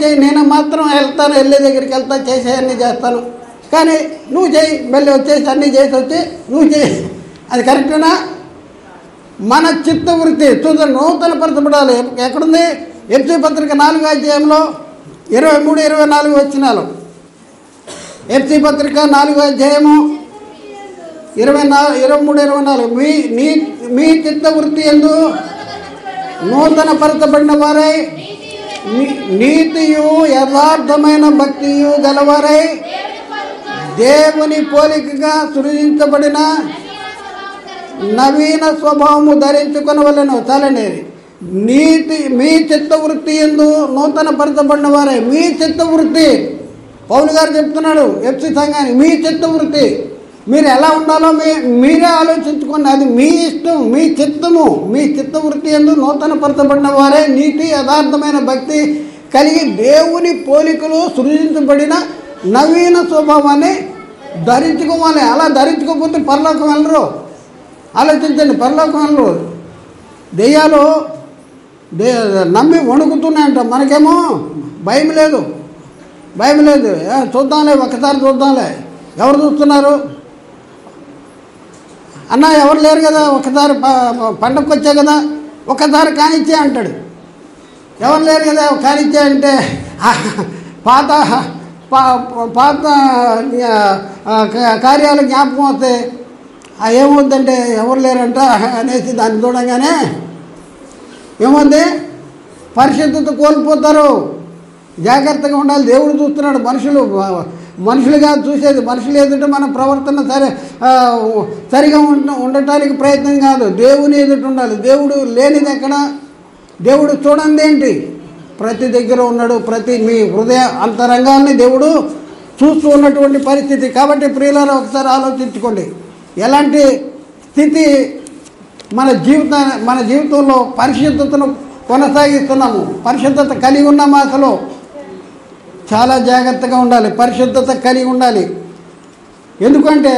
చేయి, నేను మాత్రం వెళ్తాను, వెళ్ళే దగ్గరికి వెళ్తాను, చేసేయన్నీ చేస్తాను, కానీ నువ్వు చేయి, మళ్ళీ వచ్చేసి అన్నీ చేసి వచ్చి నువ్వు చేయి. అది కరెక్టేనా? మన చిత్తవృత్తి చూడండి, నూతనపరచబడాలి. ఎక్కడుంది? ఎఫ్సీ పత్రిక 4వ అధ్యాయంలో 23-24 వచనాలు. ఎఫ్సీ పత్రిక 4వ అధ్యాయము 23-24. మీ చిత్తవృత్తి యందు నూతనపరచబడిన వారై నీతియు యథార్థమైన భక్తియు గలవారై దేవుని పోలికగా సృజించబడిన నవీన స్వభావము ధరించుకొనవలెను. చాలండి. మీ చిత్తవృత్తి యందు నూతనపరచబడిన వారే. మీ చిత్తవృత్తి, పౌలు గారు చెప్తున్నాడు ఎఫ్సీ సంఘానికి, మీ చిత్తవృత్తి మీరు ఎలా ఉండాలో మీరే ఆలోచించుకోండి. అది మీ ఇష్టం, మీ చిత్తము. మీ చిత్తవృత్తి యందు నూతనపరచబడిన వారే నీతి యథార్థమైన భక్తి కలిగి దేవుని పోలికలు సృజించబడిన నవీన స్వభావాన్ని ధరించుకోవాలి. అలా ధరించుకోకపోతే పరలోకం వెళ్ళరు. ఆలోచించండి, పరలోకం వెళ్ళరు. దెయ్యాలు నమ్మి వణుకుతున్నాయంట, మనకేమో భయం లేదు. చూద్దాంలే, ఒకసారి చూద్దాంలే. ఎవరు చూస్తున్నారు? అన్న ఎవరు లేరు కదా, ఒకసారి పండగకు వచ్చా కదా, ఒకసారి కానిచ్చే అంటాడు. ఎవరు లేరు కదా కానిచ్చే అంటే పాత కార్యాలు జ్ఞాపకం వస్తే ఏమవుద్దంటే ఎవరు లేరంట అనేసి దాన్ని చూడంగానే ఏమవుద్ది? పరిశుద్ధత కోల్పోతారు. జాగ్రత్తగా ఉండాలి. దేవుడు చూస్తున్నాడు, మనుషులుగా చూసేది. మనుషులు ఎదుట మన ప్రవర్తన సరిగా ఉండటానికి ప్రయత్నం కాదు, దేవుని ఎదుట ఉండాలి. దేవుడు లేనిది ఎక్కడ? దేవుడు చూడండి ఏంటి? ప్రతి దగ్గర ఉన్నాడు. ప్రతి మీ హృదయ అంతరంగాన్ని దేవుడు చూస్తూ ఉన్నటువంటి పరిస్థితి. కాబట్టి ప్రియులారా, ఒకసారి ఆలోచించుకోండి, ఎలాంటి స్థితి మన జీవితంలో పరిశుద్ధతను కొనసాగిస్తున్నాము, పరిశుద్ధత కలిగి ఉన్నాము. అసలు చాలా జాగ్రత్తగా ఉండాలి, పరిశుద్ధత కలిగి ఉండాలి. ఎందుకంటే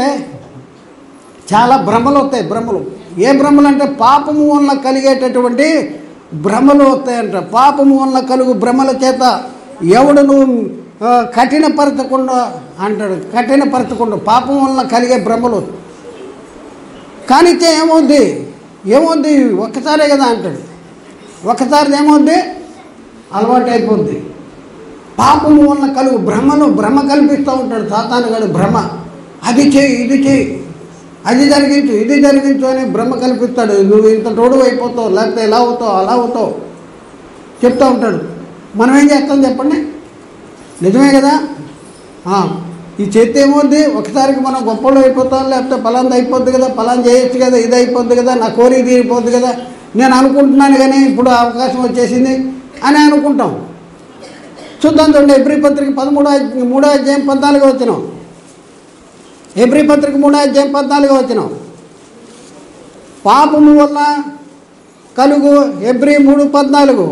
చాలా భ్రమలు వస్తాయి. ఏ భ్రమలు అంటే పాపము వల్ల కలిగేటటువంటి భ్రమలు వస్తాయంట. పాపము వల్ల కలుగు భ్రమల చేత ఎవడును కఠినపరచకుండా అంటాడు. కఠినపరచకుండా పాపం వల్ల కలిగే భ్రమలు. కానిచ్చే ఏమవుద్ది ఒక్కసారే కదా అంటాడు. ఒక్కసారి ఏమవుద్ది? అలవాటు అయిపోద్ది. పాపము వల్ల కలుగు భ్రమ కల్పిస్తూ ఉంటాడు సాతానుగాడు. భ్రమ, అది చేయి, ఇది చేయి, అది జరిగించు, ఇది జరిగించు అని భ్రమ కల్పిస్తాడు. నువ్వు ఇంత తోడు అయిపోతావు, లేకపోతే ఎలా అవుతావు, అలా అవుతావు చెప్తూ ఉంటాడు. మనం ఏం చేస్తాం చెప్పండి? నిజమే కదా? ఈ చేతి ఏమవుద్ది? ఒకసారికి మనం గొప్పలు అయిపోతాం, లేకపోతే పలాంది అయిపోద్ది కదా, పలాంది చేయొచ్చు కదా, ఇది అయిపోద్ది కదా, నా కోరిక తీరిపోద్ది కదా, నేను అనుకుంటున్నాను కానీ ఇప్పుడు అవకాశం వచ్చేసింది అని అనుకుంటాం. చూద్దాం చూడండి, ఎబ్రీ పత్రిక 3వ అధ్యాయం 14వ వచనం. ఎబ్రీ పత్రిక 3వ అధ్యాయం 14వ వచనం. పాపము వల్ల కలుగు, ఎబ్రీ 3:14,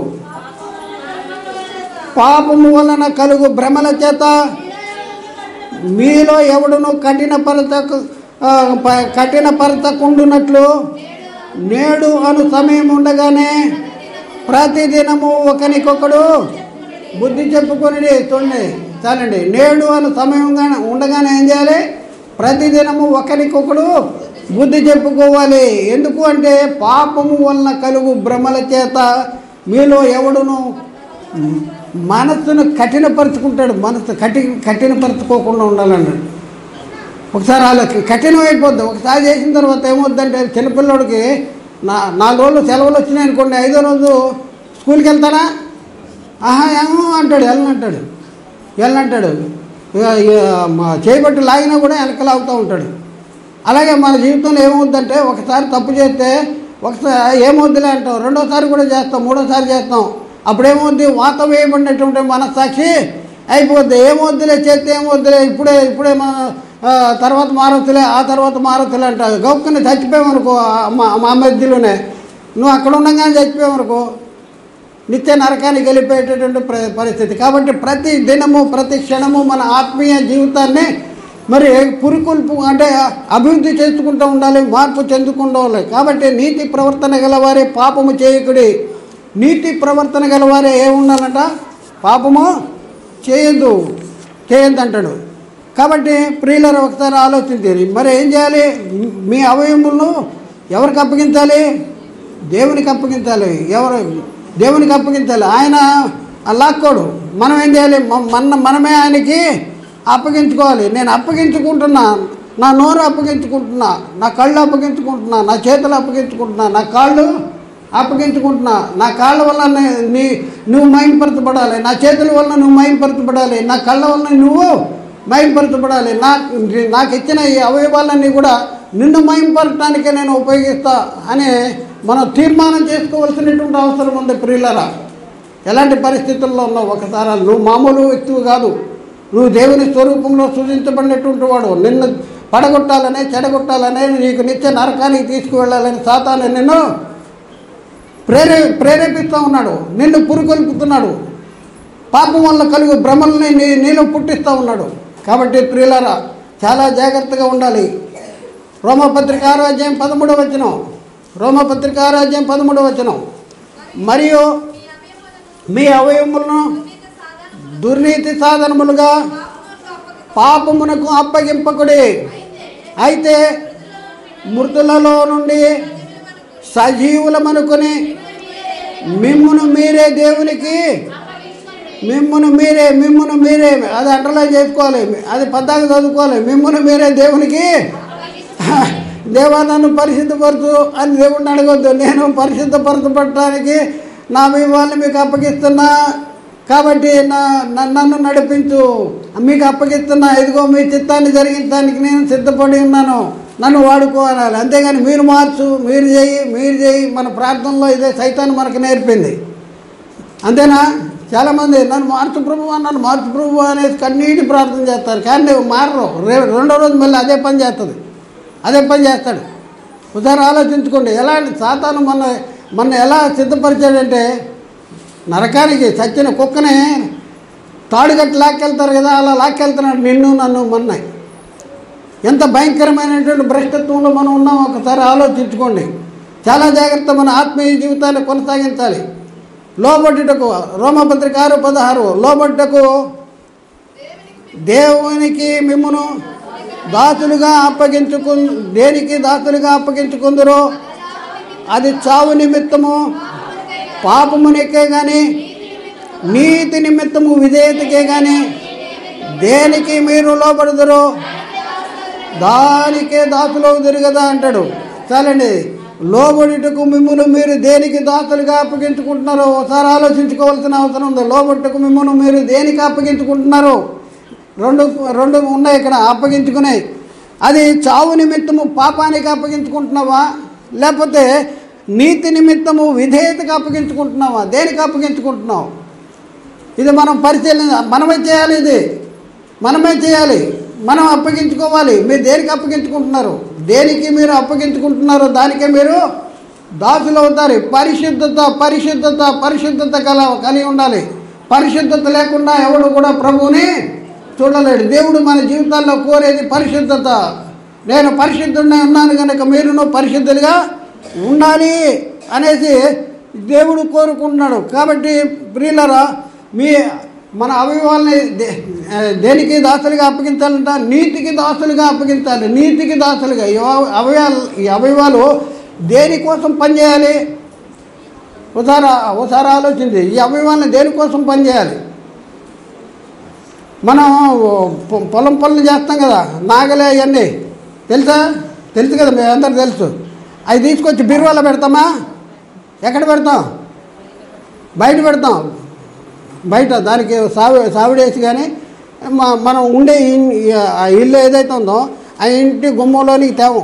పాపము వలన కలుగు భ్రమల చేత మీలో ఎవడును కఠినపరచకుండునట్లు నేడు అను సమయం ఉండగానే ప్రతిదినము ఒకరికొకడు బుద్ధి చెప్పుకొని. చూడండి చాలండి, నేడు అను సమయంగా ఉండగానే ఏం చేయాలి? ప్రతిదినము ఒకరికొకడు బుద్ధి చెప్పుకోవాలి. ఎందుకు అంటే పాపము వలన కలుగు భ్రమల చేత మీలో ఎవడును మనస్సును కఠినపరుచుకుంటాడు. మనస్సు కఠినపరచుకోకుండా ఉండాలన్నాడు. ఒకసారి వాళ్ళకి కఠినమైపోద్ది. ఒకసారి చేసిన తర్వాత ఏమవుద్దంటే, చిన్నపిల్లడికి 4 రోజులు సెలవులు వచ్చినాయి అనుకోండి, 5వ రోజు స్కూల్కి వెళ్తాడా? ఏమో అంటాడు, వెళ్ళనంటాడు. చేయబట్టి లాగినా కూడా వెనకలాగుతూ ఉంటాడు. అలాగే మన జీవితంలో ఏమవుద్దంటే, ఒకసారి తప్పు చేస్తే ఒకసారి ఏమవుద్దిలే అంటాం, రెండోసారి కూడా చేస్తాం, మూడోసారి చేస్తాం. అప్పుడేమవుద్ది? వాత వేయబడినటువంటి మనస్సాక్షి అయిపోద్ది. ఏమవుద్దిలే చేస్తే ఏమవుద్దిలే, ఇప్పుడే మన తర్వాత మారొచ్చులే, ఆ తర్వాత మారొచ్చులే అంటారు. గౌక్కుని చచ్చిపోయామనుకో, మా మధ్యలోనే నువ్వు అక్కడ ఉండగానే చచ్చిపోయామనుకో, నిత్య నరకానికి వెళ్ళిపోయేటటువంటి పరిస్థితి. కాబట్టి ప్రతి దినము ప్రతి క్షణము మన ఆత్మీయ జీవితాన్ని మరి పురికొల్పు అంటే అభివృద్ధి చేసుకుంటూ ఉండాలి, మార్పు చెందుకుంటూ ఉండాలి. కాబట్టి నీతి ప్రవర్తన గలవారే పాపము చేయకుడి. నీతి ప్రవర్తన గలవారే ఏముండాలంట? పాపము చేయొద్దు అంటాడు. కాబట్టి ప్రియులారా, ఒకసారి ఆలోచించారు. మరి ఏం చేయాలి? మీ అవయవములను ఎవరికి అప్పగించాలి? దేవునికి అప్పగించాలి. దేవునికి అప్పగించాలి. ఆయన లాక్కోడు. మనం ఏం చేయాలి? మనమే ఆయనకి అప్పగించుకోవాలి. నేను అప్పగించుకుంటున్నా, నా నోరు అప్పగించుకుంటున్నా, నా కళ్ళు అప్పగించుకుంటున్నా, నా చేతులు అప్పగించుకుంటున్నా, నా కాళ్ళు అప్పగించుకుంటున్నా. నా కాళ్ళ వల్ల నువ్వు మైంపరచబడాలి, నా చేతుల వల్ల నువ్వు మైంపరచబడాలి, నా కళ్ళ వల్ల నువ్వు మైంపరచబడాలి. నాకు ఇచ్చిన ఈ అవయవాలన్నీ కూడా నిన్ను మైంపరచడానికే నేను ఉపయోగిస్తా అని మనం తీర్మానం చేసుకోవాల్సినటువంటి అవసరం ఉంది. ప్రియులారా, ఎలాంటి పరిస్థితుల్లో ఉన్నావు ఒకసారి? నువ్వు మామూలు వ్యక్తివి కాదు, నువ్వు దేవుని స్వరూపంలో సృజించబడినటువంటి వాడు. నిన్ను పడగొట్టాలనే, చెడగొట్టాలనే, నీకు నిత్య నరకానికి తీసుకువెళ్ళాలని సాతాను నిన్ను ప్రేరేపిస్తూ ఉన్నాడు, నిన్ను పురుకొల్పుతున్నాడు. పాపం వల్ల కలుగు భ్రమల్ని నీలో పుట్టిస్తూ ఉన్నాడు. కాబట్టి ప్రియులారా, చాలా జాగ్రత్తగా ఉండాలి. రోమపత్రిక 6వ అధ్యాయం 13వ వచనం. రోమపత్రిక 6వ అధ్యాయం 13వ వచనం. మరియు మీ అవయవములను దుర్నీతి సాధనములుగా పాపమునకు అప్పగింపకుడి. అయితే మృతులలో నుండి సజీవులమనుకొని మిమ్మును మీరే దేవునికి, మిమ్మును మీరే అది అండర్లైన్ చేసుకోవాలి, అది పద్దాక చదువుకోవాలి. మిమ్మును మీరే దేవునికి, దేవా నన్ను పరిశుద్ధపరచు అని దేవుడిని అడగొద్దు. నేను పరిశుద్ధపరచబడటానికి నా మీ వాళ్ళని మీకు అప్పగిస్తున్నా, కాబట్టి నన్ను నడిపించు, మీకు అప్పగిస్తున్నా, ఇదిగో మీ చిత్తాన్ని జరిగించడానికి నేను సిద్ధపడి ఉన్నాను, నన్ను వాడుకోవాలి. అంతేగాని మీరు మార్చు, మీరు చేయి మన ప్రార్థనలో ఇదే సైతాన్ని మనకు నేర్పింది. అంతేనా? చాలామంది నన్ను మార్చు ప్రభువా అనేసి కన్నీటి ప్రార్థన చేస్తారు, కానీ నువ్వు మారరు. రెండో రోజు మళ్ళీ అదే పని చేస్తాడు. ఒకసారి ఆలోచించుకోండి. ఎలాంటి సాతాను మన ఎలా సిద్ధపరిచాడంటే, నరకానికి చచ్చిన కుక్కనే తాడుగట్టి లాక్కెళ్తారు కదా, అలా లాక్కెళ్తున్నాడు నిన్ను నన్ను మన్నాయి. ఎంత భయంకరమైనటువంటి భ్రష్టత్వంలో మనం ఉన్నాం ఒకసారి ఆలోచించుకోండి. చాలా జాగ్రత్త మన ఆత్మీయ జీవితాన్ని కొనసాగించాలి. లోబడ్డకు రోమపత్రిక 6:16 లోబడ్డకు దేవునికి మిమ్మును దాసులుగా దేనికి దాసులుగా అప్పగించుకుందరో అది చావు నిమిత్తము పాపమునికే కానీ నీతి నిమిత్తము విధేయతకే కానీ దేనికి మీరు లోబడదురో దానికే దాసులవుదురు కదా అంటాడు. చాలండి. లోబడుటకు మిమ్మును మీరు దేనికి దాసులుగా అప్పగించుకుంటున్నారో ఒకసారి ఆలోచించుకోవాల్సిన అవసరం ఉంది. లోబడుటకు మిమ్మును మీరు దేనికి అప్పగించుకుంటున్నారో రెండు ఉన్నాయి ఇక్కడ అప్పగించుకున్నాయి. అది చావు నిమిత్తము పాపానికి అప్పగించుకుంటున్నావా, లేకపోతే నీతి నిమిత్తము విధేయతకు అప్పగించుకుంటున్నావా? దేనికి అప్పగించుకుంటున్నావు? ఇది మనం పరిశీలన మనమే చేయాలి. మనం అప్పగించుకోవాలి. మీరు దేనికి అప్పగించుకుంటున్నారు? దేనికి మీరు అప్పగించుకుంటున్నారో దానికే మీరు దాసులు అవుతారు. పరిశుద్ధత కలిగి ఉండాలి. పరిశుద్ధత లేకుండా ఎవడు కూడా ప్రభువుని చూడలేడు. దేవుడు మన జీవితాల్లో కోరేది పరిశుద్ధత. నేను పరిశుద్ధుడినే ఉన్నాను కనుక మీరును పరిశుద్ధులుగా ఉండాలి అనేసి దేవుడు కోరుకుంటున్నాడు. కాబట్టి ప్రియులారా, మన అవయవాల్ని దేనికి దాసులుగా అప్పగించాలంట? నీతికి దాసులుగా అప్పగించాలి. నీతికి దాసులుగా ఈ అవయవాలు దేనికోసం పనిచేయాలి? ఒకసారి ఆలోచించి ఈ అవయవాల్ని దేనికోసం పనిచేయాలి? మనం పొలం పనులు చేస్తాం కదా, నాగలే అవన్నీ తెలుసు కదా, మీ అందరూ తెలుసు. అవి తీసుకొచ్చి బీరువాలో పెడతామా? ఎక్కడ పెడతాం? బయట పెడతాం. బయట దానికి సావిడేసి కానీ మనం ఉండే ఇల్లు ఏదైతే ఉందో ఆ ఇంటి గుమ్మంలోనికి తేము,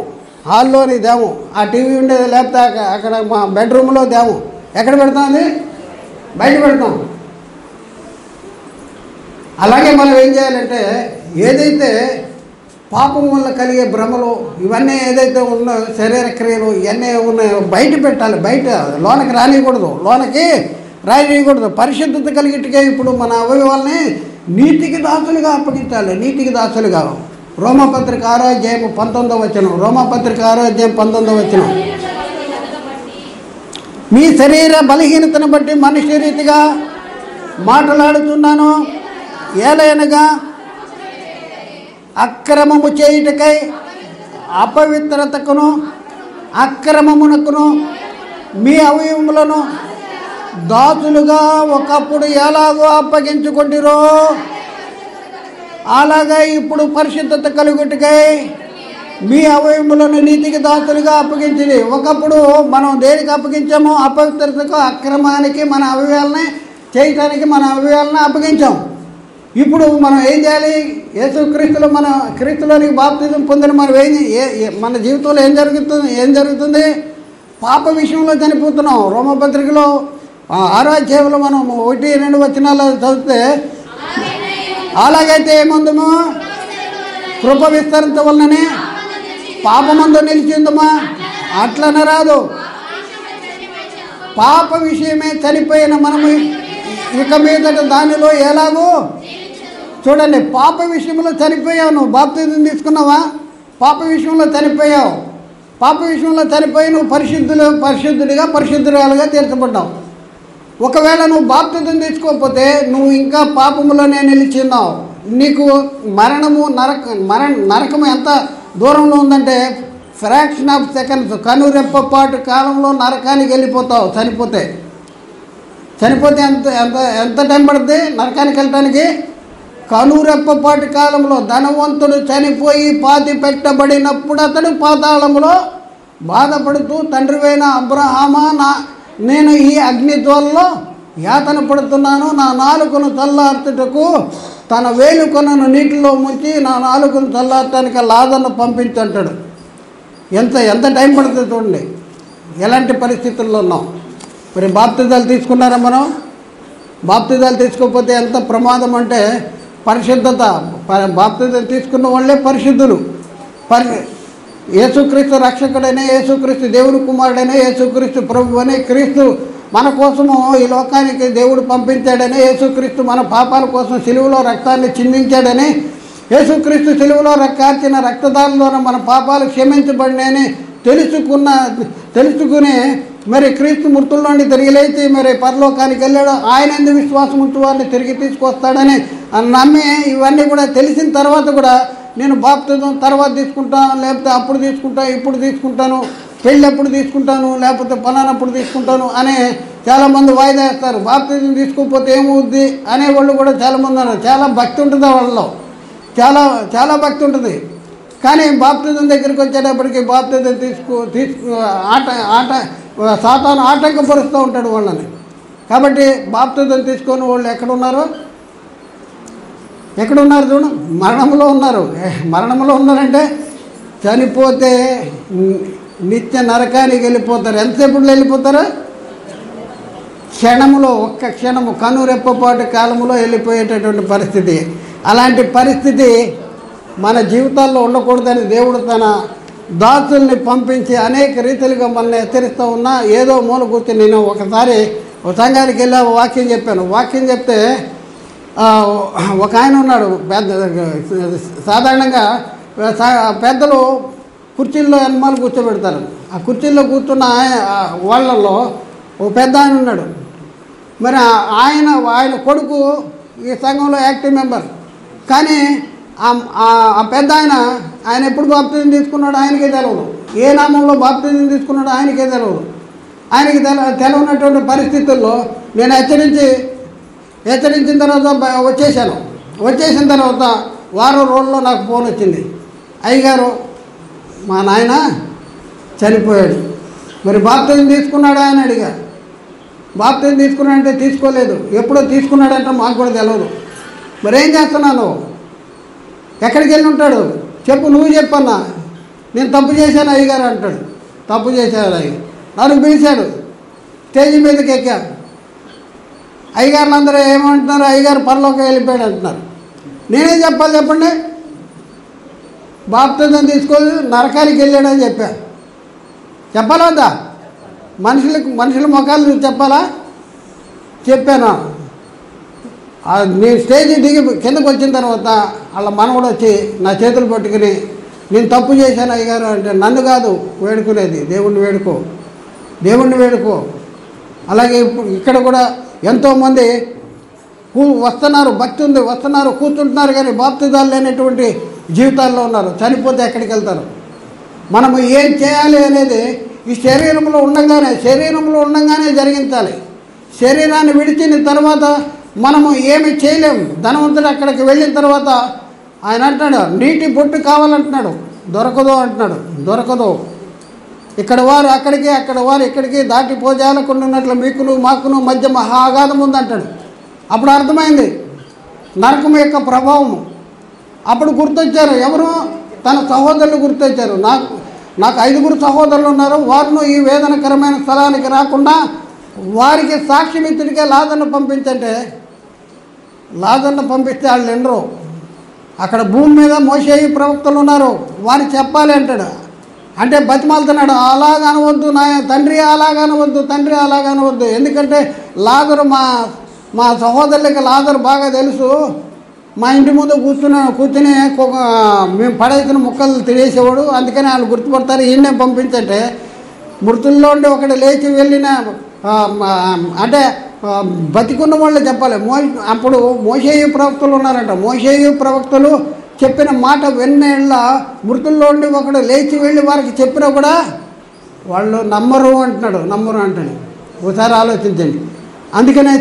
హాల్లోనికి తేము, ఆ టీవీ ఉండేది లేకపోతే అక్కడ మా బెడ్రూమ్లో తేము. ఎక్కడ పెడతాం? అది బయట పెడతాం. అలాగే మనం ఏం చేయాలంటే, ఏదైతే పాపం వల్ల కలిగే భ్రమలు ఇవన్నీ ఏదైతే ఉన్నాయో, శరీర క్రియలు ఇవన్నీ ఉన్నాయో బయట పెట్టాలి. బయట లోనకి రానియకూడదు. పరిశుద్ధత కలిగిట్టుగా ఇప్పుడు మన అవయవాల్ని నీతికి దాసులుగా అప్పగించాలి. నీతికి దాసులుగా. రోమపత్రిక 6:19 రోమపత్రిక 6:19 మీ శరీర బలహీనతను బట్టి మనుష్య రీతిగా మాట్లాడుతున్నాను. ఏలయనగా అక్రమము చేయుటకై అపవిత్రతకును అక్రమమునకును మీ అవయవములను దాసులుగా ఒకప్పుడు ఎలాగో అప్పగించుకుంటారో అలాగా ఇప్పుడు పరిశుద్ధత కలుగుటకై మీ అవయవములను నీతికి దాసులుగా అప్పగించింది. ఒకప్పుడు మనం దేనికి అప్పగించామో? అపవిత్రతకు అక్రమానికి మన అవయవాలని చేయటానికి మన అవయవాలను అప్పగించాం. ఇప్పుడు మనం ఏం చేయాలి? యేసుక్రీస్తులో మన క్రీస్తులోనికి బాప్తిజం పొందిన మనం మన జీవితంలో ఏం జరుగుతుంది? పాప విషయంలో చనిపోతున్నాం. రోమపత్రికలో 6వ అధ్యాయంలో మనం 1-2 వచనాలు చదివితే, అలాగైతే ఏముందమో కృప విస్తరించవలనని పాపమందు నిలిచిందమా? అట్లనే రాదు. పాప విషయమే చనిపోయిన మనము ఇక మీదట దానిలో ఎలాగో చూడండి. పాప విషయంలో చనిపోయావు. నువ్వు బాప్తిజం తీసుకున్నావా? పాప విషయంలో చనిపోయావు. పాప విషయంలో చనిపోయి నువ్వు పరిశుద్ధురాలుగా తీర్చబడ్డావు. ఒకవేళ నువ్వు బాప్తిజం తీసుకోకపోతే నువ్వు ఇంకా పాపములోనే నిలిచిన్నావు. నీకు నరకం ఎంత దూరంలో ఉందంటే ఫ్రాక్షన్ ఆఫ్ సెకండ్స్, కనురెప్పపాటు కాలంలో నరకానికి వెళ్ళిపోతావు. చనిపోతే ఎంత టైం పడుతుంది నరకానికి వెళ్ళటానికి? కనురెప్పపాటి కాలంలో. ధనవంతుడు చనిపోయి పాతి పెట్టబడినప్పుడు అతడు పాతాళంలో బాధపడుతూ, తండ్రివైన అబ్రహామా, నేను ఈ అగ్నిజ్వాలలో యాతన పడుతున్నాను, నా నాలుకను చల్లార్చుటకు తన వేలుకొనను నీటిలో ముంచి నా నాలుకను చల్లార్చడానికి లాజర్ను పంపించంటాడు. ఎంత టైం పడుతుంది చూడండి, ఎలాంటి పరిస్థితుల్లో ఉన్నాం. మరి బాప్తిజాలు తీసుకున్నారా మనం? బాప్తిజాలు తీసుకోకపోతే ఎంత ప్రమాదం అంటే పరిశుద్ధత. బాప్తిజం తీసుకున్న వాళ్ళే పరిశుద్ధులు. యేసుక్రీస్తు రక్షకుడైన, యేసుక్రీస్తు దేవుని కుమారుడైన, యేసుక్రీస్తు ప్రభు అనే క్రీస్తు మన కోసము ఈ లోకానికి దేవుడు పంపించాడని, యేసుక్రీస్తు మన పాపాల కోసం సిలువలో రక్తాన్ని చిందించాడని, యేసుక్రీస్తు సిలువలో కార్చిన రక్తదాల ద్వారా మన పాపాలు క్షమించబడినని తెలుసుకుని మరి క్రీస్తు మృతుల నుండి తిరిగి లేచి మరి పరలోకానికి వెళ్ళాడు. ఆయన ఎందుకు విశ్వాసం ఉంటూ వారిని తిరిగి తీసుకొస్తాడని నమ్మి ఇవన్నీ కూడా తెలిసిన తర్వాత కూడా నేను బాప్తిజం తర్వాత తీసుకుంటాను, లేకపోతే అప్పుడు తీసుకుంటాను, ఇప్పుడు తీసుకుంటాను, పెళ్ళి అప్పుడు తీసుకుంటాను, లేకపోతే పలానప్పుడు తీసుకుంటాను అని చాలామంది వాయిదా వేస్తారు. బాప్తిజం తీసుకోకపోతే ఏమవుద్ది అనేవాళ్ళు కూడా చాలామంది ఉన్నారు. చాలా భక్తి ఉంటుంది వాళ్ళలో, చాలా భక్తి ఉంటుంది. కానీ బాప్తిజం దగ్గరికి వచ్చేటప్పటికి బాప్తిజం సాతాను ఆటంకపరుస్తూ ఉంటాడు వాళ్ళని. కాబట్టి బాప్తిజం తీసుకొని వాళ్ళు ఎక్కడున్నారు చూడు, మరణంలో ఉన్నారు. మరణంలో ఉన్నారంటే చనిపోతే నిత్య నరకానికి వెళ్ళిపోతారు. ఎంతసేపులో వెళ్ళిపోతారు? క్షణములో, ఒక్క క్షణము, కనురెప్పపాటు కాలంలో వెళ్ళిపోయేటటువంటి పరిస్థితి. అలాంటి పరిస్థితి మన జీవితాల్లో ఉండకూడదని దేవుడు తన దాసుల్ని పంపించి అనేక రీతిలుగా మనల్ని హెచ్చరిస్తూ ఉన్నా. ఏదో మూల కూర్చొని నేను ఒకసారి ఒక సంఘానికి వెళ్ళి వాక్యం చెప్పాను. వాక్యం చెప్తే ఒక ఆయన ఉన్నాడు పెద్ద. సాధారణంగా పెద్దలు కుర్చీల్లో ఎనమాలు కూర్చోబెడతారు. ఆ కుర్చీల్లో కూర్చున్న వాళ్ళల్లో ఒక పెద్ద ఆయన ఉన్నాడు. మరి ఆయన కొడుకు ఈ సంఘంలో యాక్టివ్ మెంబర్. కానీ ఆ పెద్ద ఆయన ఎప్పుడు బాప్తిజం తీసుకున్నాడు ఆయనకే తెలియదు. ఏ నామంలో బాప్తిజం తీసుకున్నాడో ఆయనకే తెలియదు. ఆయనకి తెలియనటువంటి పరిస్థితుల్లో నేను హెచ్చరించిన తర్వాత వచ్చేసిన తర్వాత వారం రోజుల్లో నాకు ఫోన్ వచ్చింది. అయ్యగారు, మా నాయన చనిపోయాడు, మరి బాప్తిజం తీసుకున్నాడా అని అడిగా. బాప్తిజం తీసుకున్నాడంటే తీసుకోలేదు, ఎప్పుడో తీసుకున్నాడంటే మాకు కూడా తెలియదు. మరి ఏం చేస్తున్నాను? ఎక్కడికి వెళ్ళి ఉంటాడు చెప్పు, నువ్వు చెప్పన్నా. నేను తప్పు చేశాను అయ్యగారు అంటాడు. తప్పు చేశాడు అయ్య. నన్ను పిలిచాడు, స్టేజీ మీదకి ఎక్కా. అయ్యగారులు అందరూ ఏమంటున్నారు? అయ్యగారు పరలోకి వెళ్ళిపోయాడు అంటున్నారు. నేనేం చెప్పాలి చెప్పండి? బాప్తిజం తీసుకొని నరకానికి వెళ్ళాడని చెప్పాలా వద్దా? మనుషుల ముఖాలు చెప్పాలా? చెప్పాను. నేను స్టేజ్ దిగి కిందకు వచ్చిన తర్వాత వాళ్ళ మనవడు వచ్చి నా చేతులు పట్టుకుని, నేను తప్పు చేశాను అయ్యగారు అంటే, నన్ను కాదు వేడుకునేది, దేవుణ్ణి వేడుకో. అలాగే ఇక్కడ కూడా ఎంతోమంది వస్తున్నారు, భక్తి ఉంది, కూర్చుంటున్నారు, కానీ బాప్తిజాలు లేనటువంటి జీవితాల్లో ఉన్నారు. చనిపోతే ఎక్కడికి వెళ్తారు? మనము ఏం చేయాలి అనేది ఈ శరీరంలో ఉండంగానే జరిగించాలి. శరీరాన్ని విడిచిన తర్వాత మనము ఏమి చేయలేము. ధనవంతుడు అక్కడికి వెళ్ళిన తర్వాత ఆయన అంటాడు, నీటి బొట్టు కావాలంటున్నాడు, దొరకదు. ఇక్కడ వారు అక్కడికి, అక్కడ వారు ఇక్కడికి దాటిపోజాలకుండా ఉన్నట్లు మీకును మాకును మధ్య మహాగాధం ఉందంటాడు. అప్పుడు అర్థమైంది నరకం యొక్క ప్రభావము. అప్పుడు గుర్తొచ్చారు ఎవరు? తన సహోదరులు గుర్తొచ్చారు. నాకు 5 సహోదరులు ఉన్నారు, వారిను ఈ వేదనకరమైన స్థలానికి రాకుండా వారికి సాక్ష్యమిత్రుడిగా లాజర్ను పంపించంటే, లాజర్ను పంపిస్తే వాళ్ళు ఎండరు. అక్కడ భూమి మీద మోషేయి ప్రవక్తలు ఉన్నారు, వారు చెప్పాలి అంటాడు. అంటే బతిమాలుతున్నాడు, అలాగనవద్దు నా తండ్రి, అలాగనవద్దు. ఎందుకంటే లాజరు మా సహోదరులకి లాజరు బాగా తెలుసు. మా ఇంటి ముందు కూర్చుని మేము పడేసిన ముక్కలు తినేసేవాడు, అందుకని వాళ్ళు గుర్తుపడతారు, ఈయనే పంపించంటే మృతుల్లో ఉండి ఒకటి లేచి వెళ్ళిన అంటే బతికున్న వాళ్ళు చెప్పాలి. అప్పుడు మోషేయు ప్రవక్తలు ఉన్నారంట. మోషేయు ప్రవక్తలు చెప్పిన మాట విన్నేళ్ళ మృతుల్లో ఉండి ఒకడు లేచి వెళ్ళి వారికి చెప్పినా కూడా వాళ్ళు నమ్మరు అంటాడు. ఒకసారి ఆలోచించండి. అందుకనే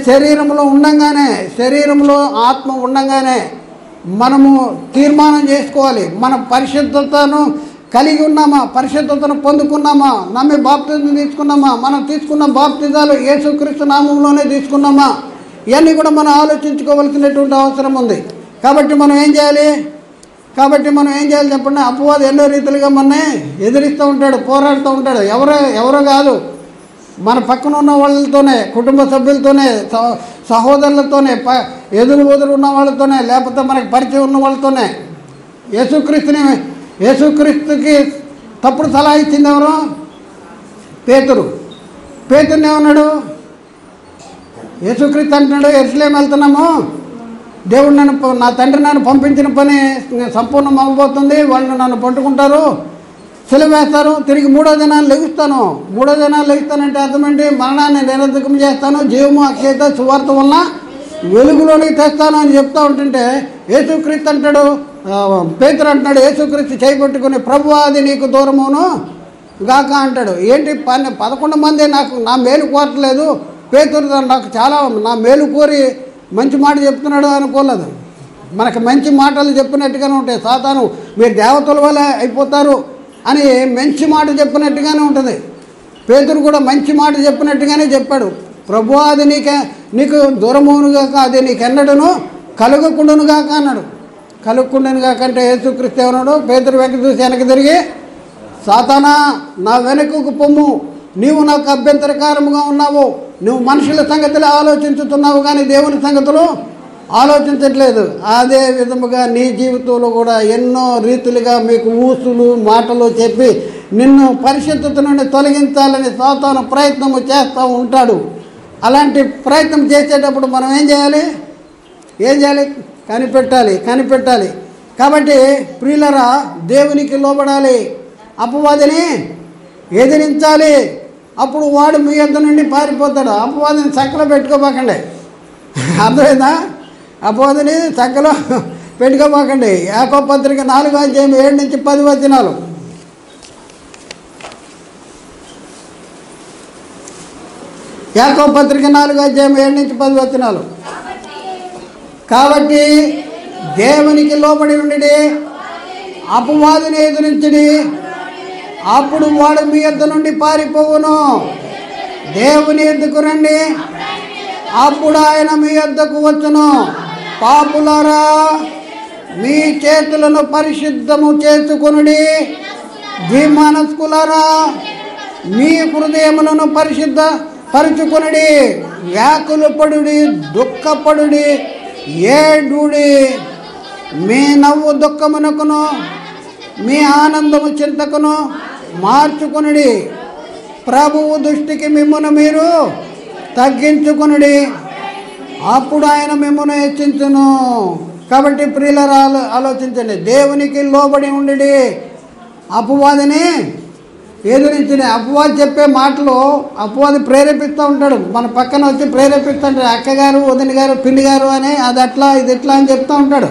శరీరంలో ఆత్మ ఉండంగానే మనము తీర్మానం చేసుకోవాలి. మన పరిశుద్ధతను కలిగి ఉన్నామా? పరిశుద్ధతను పొందుకున్నామా? నమ్మి బాప్తిజం తీసుకున్నామా? మనం తీసుకున్న బాప్తిజాలు యేసుక్రీస్తు నామంలోనే తీసుకున్నామా? ఇవన్నీ కూడా మనం ఆలోచించుకోవాల్సినటువంటి అవసరం ఉంది. కాబట్టి మనం ఏం చేయాలి చెప్పండి? అపవాది ఎన్నో రీతిలుగా మనని ఎదిరిస్తూ ఉంటాడు, పోరాడుతూ ఉంటాడు. ఎవరో కాదు, మన పక్కన ఉన్న వాళ్ళతోనే, కుటుంబ సభ్యులతోనే, సహోదరులతోనే, ఎదురు ఉన్న వాళ్ళతోనే, లేకపోతే మనకు పరిచయం ఉన్న వాళ్ళతోనే. యేసుక్రీస్తుకి తప్పుడు సలహా ఇచ్చింది ఎవరు? పేతురుని ఏమన్నాడు? యేసుక్రీస్తు అంటున్నాడు, యెరూషలేము వెళ్తున్నాము, దేవుడు నా తండ్రి నన్ను పంపించిన పని సంపూర్ణం అవ్వబోతుంది, వాళ్ళు నన్ను పట్టుకుంటారు, సిలువ వేస్తారు, తిరిగి మూడో దినాలు లెగుస్తానంటే అర్థమేంటి? మరణాన్ని నిరర్ధకం చేస్తాను, జీవము అక్షయత సువార్త వలన వెలుగులోనికి తెస్తాను అని చెప్తా ఉంటుంటే యేసుక్రీస్తు అంటాడు, పేతురు అంటున్నాడు, యేసుక్రీస్తు చేయబట్టుకుని ప్రభువా అది నీకు దూరమును గాక అంటాడు. ఏంటి 11 మంది నా మేలు కోరట్లేదు, పేతురు నాకు చాలా నా మేలు కోరి మంచి మాట చెప్తున్నాడు అనుకోలేదు. మనకు మంచి మాటలు చెప్పినట్టుగానే ఉంటాయి. సాతాను మీరు దేవతల వల్ల అయిపోతారు అని మంచి మాట చెప్పినట్టుగానే ఉంటుంది. పేతురు కూడా మంచి మాట చెప్పినట్టుగానే చెప్పాడు. ప్రభువా అది నీకు దూరమునుగాక, అది నీకెన్నడను కలుగకుండానుగాక అన్నాడు. కలుగకుండానుగాక అంటే యేసుక్రీస్తు ఏమన్నాడు? పేతురు వెనక చూసి వెనక్కి తిరిగి, సాతానా నా వెనుకకు పొమ్ము, నీవు నాకు అభ్యంతరకారముగా ఉన్నావు, నువ్వు మనుషుల సంగతులు ఆలోచించుతున్నావు కానీ దేవుని సంగతులు ఆలోచించట్లేదు. అదే విధముగా నీ జీవితంలో కూడా ఎన్నో రీతులుగా మీకు ఊసులు మాటలు చెప్పి నిన్ను పరిశుద్ధత నుండి తొలగించాలని సాతాను ప్రయత్నము చేస్తూ ఉంటాడు. అలాంటి ప్రయత్నం చేసేటప్పుడు మనం ఏం చేయాలి? కనిపెట్టాలి. కాబట్టి ప్రియులరా, దేవునికి లోబడాలి, అపవాదిని ఎదిరించాలి. అప్పుడు వాడు మీ యొద్ద నుండి పారిపోతాడు. అపవాదిని సంకలో పెట్టుకోబాకండి, అర్థమైందా? అపవాదిని సంకలో పెట్టుకోబాకండి. యాకోబు పత్రిక 4:7-10 వచనాలు. యాకోబు పత్రిక 4:7-10 వచనాలు. కాబట్టి దేవునికి లోబడి ఉండి అపవాదిని ఎదురించడి, అప్పుడు వాడు మీ యొద్ద నుండి పారిపోవును. దేవుని యొద్దకు రండి, అప్పుడు ఆయన మీ యొద్దకు వచ్చును. పాపులారా, మీ చేతులను పరిశుద్ధము చేసుకొనుడి, ద్విమనస్కులారా మీ హృదయములను పరిశుద్ధపరచుకొనుడి. వ్యాకులు పడుడి, దుఃఖపడుడి, ఏడుడి. మీ నవ్వు దుఃఖమునకును మీ ఆనందము చింతకును మార్చుకొనుడి. ప్రభువు దృష్టికి మిమ్మును మీరు తగ్గించుకొనుడి, అప్పుడు ఆయన మిమ్మును హెచ్చించును. కాబట్టి ప్రియులారా, ఆలోచించండి. దేవునికి లోబడి ఉండి అపవాదిని ఎదురించండి. అపవాది చెప్పే మాటలు అపవాది ప్రేరేపిస్తూ ఉంటాడు. మన పక్కన వచ్చి ప్రేరేపిస్తూ ఉంటాడు. అక్కగారు, వదిన గారు, పిన్ని గారు అని అది అట్లా ఇది ఇట్లా అని చెప్తూ ఉంటాడు.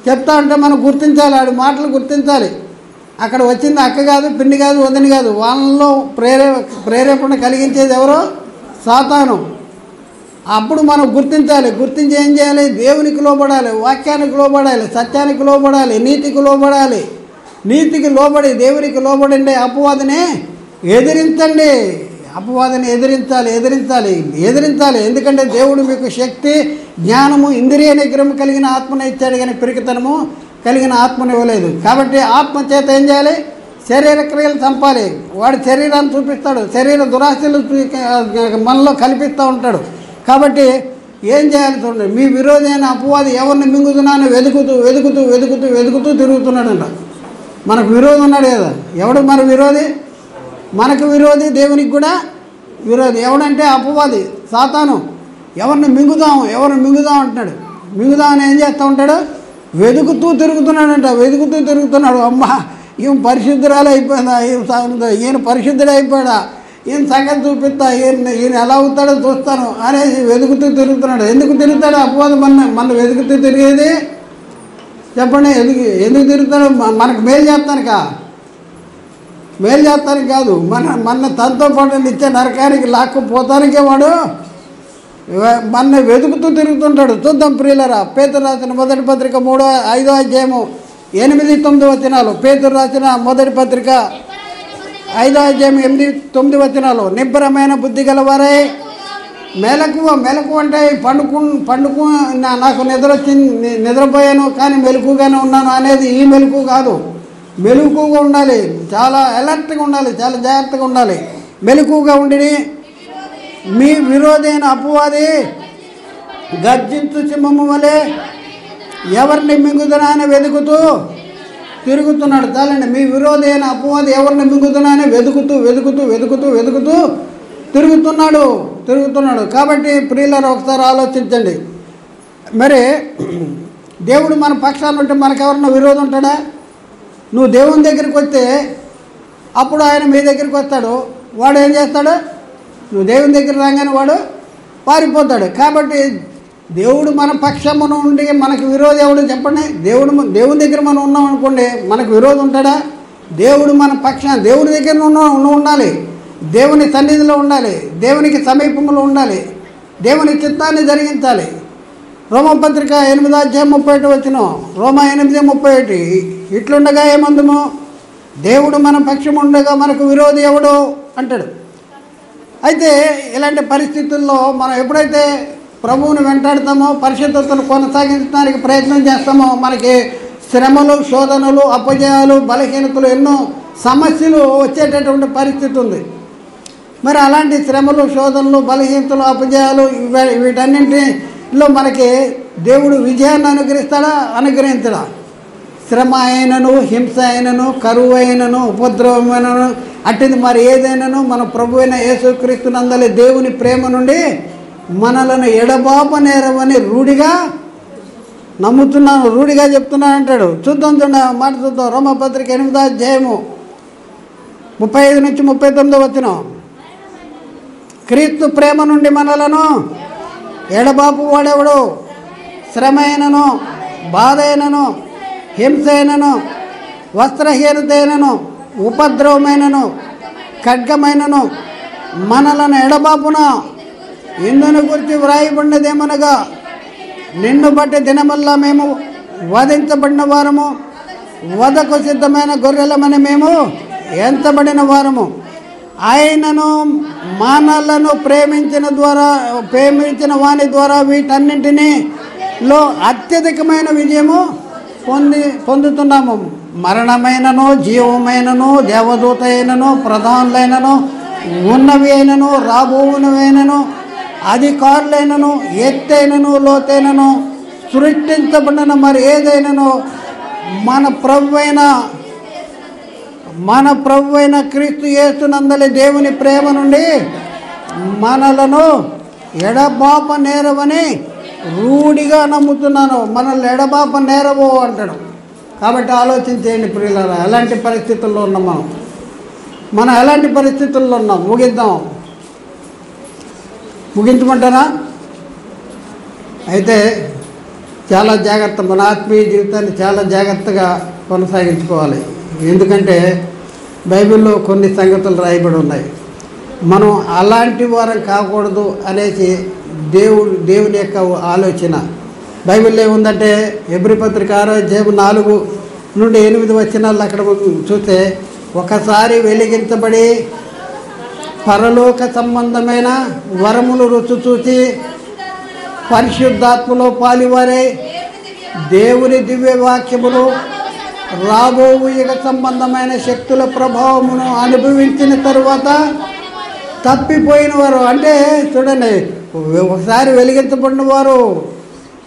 చెప్తా ఉంటే మనం గుర్తించాలి, ఆడి మాటలు గుర్తించాలి. అక్కడ వచ్చింది అక్క కాదు, పిన్ని కాదు, వదిన కాదు. వాళ్ళలో ప్రేరేపణ కలిగించేది ఎవరో? సాతాను. అప్పుడు మనం గుర్తించాలి. గుర్తించి ఏం చేయాలి? దేవునికి లోబడాలి, వాక్యానికి లోబడాలి, సత్యానికి లోబడాలి, నీతికి లోబడాలి. నీతికి లోబడి దేవునికి లోబడండి. అపవాదిని ఎదిరించండి. అపవాదిని ఎదిరించాలి. ఎందుకంటే దేవుడు మీకు శక్తి, జ్ఞానము, ఇంద్రియ నిగ్రహం కలిగిన ఆత్మను ఇచ్చాడు, కానీ పిరికితనము కలిగిన ఆత్మను ఇవ్వలేదు. కాబట్టి ఆత్మ చేత ఏం చేయాలి? శరీర క్రియలు చంపాలి. వాడి శరీరాన్ని చూపిస్తాడు, శరీర దురాశలు మనలో కల్పిస్తూ ఉంటాడు. కాబట్టి ఏం చేయాలి చూడండి. మీ విరోధి అయిన అపవాది ఎవరిని మింగుతున్నానో వెతుకుతూ తిరుగుతున్నాడంట. మనకు విరోధి ఉన్నాడు కదా. ఎవడు మన విరోధి? మనకు విరోధి, దేవునికి కూడా విరోధి. ఎవడంటే అపవాది, సాతాను. ఎవరిని మింగుదాం అంటున్నాడు. మింగుదామని ఏం చేస్తూ ఉంటాడు? వెతుకుతూ తిరుగుతున్నాడు. అమ్మ, ఈయన పరిశుద్ధురాలు అయిపోయిందా, ఈయన పరిశుద్ధుడు అయిపోయాడా, ఈయన సంగతి చూపిస్తా, ఈయన ఎలా అవుతాడో చూస్తాను అనేసి వెతుకుతూ తిరుగుతున్నాడు. ఎందుకు తిరుగుతాడు అపవాది? మన వెతుకుతూ తిరిగేది చెప్పండి. ఎందుకు తిరుగుతాడు? మనకు మేలు చేస్తానికి కాదు, మన తనతో పాటు నిత్య నరకానికి లాక్కుపోతానికే వాడు మన వెతుకుతూ తిరుగుతుంటాడు. చూద్దాం ప్రియులరా, పేతురు రాసిన మొదటి పత్రిక 3వ 5వ అధ్యాయము 8-9 వచనాలు. పేతురు రాసిన మొదటి పత్రిక 5వ అధ్యాయం 8-9 వచనాలు. నిబ్బరమైన బుద్ధి గలవారై మెలకువ అంటే పండుకు నాకు నిద్ర వచ్చింది, నిద్రపోయాను కానీ మెలకుగానే ఉన్నాను అనేది ఈ మెలకు కాదు. మెలకుగా ఉండాలి, చాలా అలర్ట్గా ఉండాలి, చాలా జాగ్రత్తగా ఉండాలి. మెలకుగా ఉండి మీ విరోధైన అపవాది గర్జించు సింహము వలె ఎవరిని మింగుదునా అని వెతుకుతూ తిరుగుతున్నాడు. చాలండి, మీ విరోధైన అపవాది ఎవరిని మింగుదునా అని వెతుకుతూ తిరుగుతున్నాడు. కాబట్టి ప్రియులారా ఒకసారి ఆలోచించండి. మరి దేవుడు మన పక్షాన ఉంటే మనకెవరన్నా విరోధం ఉంటాడా? నువ్వు దేవుని దగ్గరికి వస్తే అప్పుడు ఆయన మీ దగ్గరికి వస్తాడు. వాడు ఏం చేస్తాడు? నువ్వు దేవుని దగ్గర రాగానే వాడు పారిపోతాడు. కాబట్టి దేవుడు మన పక్షమును ఉండి మనకు విరోధం ఎవడు చెప్పండి? దేవుని దగ్గర మనం ఉన్నాం అనుకోండి, మనకు విరోధం ఉంటాడా? దేవుడు మన పక్షాన, దేవుడి దగ్గర నువ్వు ఉండాలి, దేవుని సన్నిధిలో ఉండాలి, దేవునికి సమీపంలో ఉండాలి, దేవుని చిత్తాన్ని జరిగించాలి. రోమపత్రిక 8వ అధ్యాయం 31 వచనం. రోమా 8:31. ఇట్లుండగా ఏమందుము? దేవుడు మన పక్షం ఉండగా మనకు విరోధి ఎవడు అంటాడు. అయితే ఇలాంటి పరిస్థితుల్లో మనం ఎప్పుడైతే ప్రభువుని వెంటాడుతామో, పరిశుద్ధతను కొనసాగించడానికి ప్రయత్నం చేస్తామో, మనకి శ్రమలు, శోధనలు, అపజయాలు, బలహీనతలు, ఎన్నో సమస్యలు వచ్చేటటువంటి పరిస్థితి ఉంది. మరి అలాంటి శ్రమలు, శోధనలు, బలహీనతలు, అపజయాలు వీటన్నింటిలో మనకి దేవుడు విజయాన్ని అనుగ్రహించడా? శ్రమ అయినను, హింస అయినను, కరువు అయినను, ఉపద్రవమైనను, అట్టిది మరి ఏదైనాను మన ప్రభు అయిన యేసుక్రీస్తునందలి దేవుని ప్రేమ నుండి మనలను ఎడబాపనేరవని రూఢిగా నమ్ముతున్నాను, రూఢిగా చెప్తున్నాను అంటాడు. చూద్దాం మాట చూద్దాం. రోమపత్రిక 8వ అధ్యాయము 35-39 వచనం. క్రీస్తు ప్రేమ నుండి మనలను ఎడబాపు వాడెవడు? శ్రమ అయినను, బాధ అయినను, హింస అయినను, వస్త్రహీనత అయినను, ఉపద్రవమైనను, ఖడ్గమైనను మనలను ఎడబాపున ఇందును గురించి వ్రాయబడినదేమనగా, నిన్ను బట్టి దినమల్లా మేము వధించబడిన వారము, వధకు సిద్ధమైన గొర్రెలమని మేము ఎంచబడిన వారము. ఆయనను మానవులను ప్రేమించిన వాని ద్వారా వీటన్నింటిలో అత్యధికమైన విజయము పొందుతున్నాము. మరణమైనను, జీవమైనను, దేవదూత అయినను, ప్రధానులైనను, ఉన్నవి అయినను, రాబోవునవైనను, అధికారులైనను, ఎత్తైనను, లోతైనను, సృష్టించబడిన మరి ఏదైనాను మన ప్రభువైన క్రీస్తు యేసునందలి దేవుని ప్రేమ నుండి మనలను ఎడబాప నేరవని రూఢిగా నమ్ముతున్నాను. మనల్ని ఎడబాప నేరవు అంటాడు. కాబట్టి ఆలోచించేయండి ప్రియులారా, ఎలాంటి పరిస్థితుల్లో ఉన్నాం మనం ఎలాంటి పరిస్థితుల్లో ఉన్నాం? ముగించమంటారా? అయితే చాలా జాగ్రత్త, మన ఆత్మీయ జీవితాన్ని చాలా జాగ్రత్తగా కొనసాగించుకోవాలి. ఎందుకంటే బైబిల్లో కొన్ని సంగతులు రాయబడి ఉన్నాయి. మనం అలాంటి వారం కాకూడదు అనేసి దేవుని యొక్క ఆలోచన. బైబిల్లో ఏముందంటే హెబ్రీ పత్రిక 6వ అధ్యాయం 4-8 వచనాలు అక్కడ చూస్తే, ఒకసారి వెలిగించబడి పరలోక సంబంధమైన వరములు రుచి చూసి పరిశుద్ధాత్మలో పాలివారే దేవుని దివ్య వాక్యములు రాబోవు యుగ సంబంధమైన శక్తుల ప్రభావమును అనుభవించిన తరువాత తప్పిపోయిన వారు, అంటే చూడండి, ఒకసారి వెలిగించబడిన వారు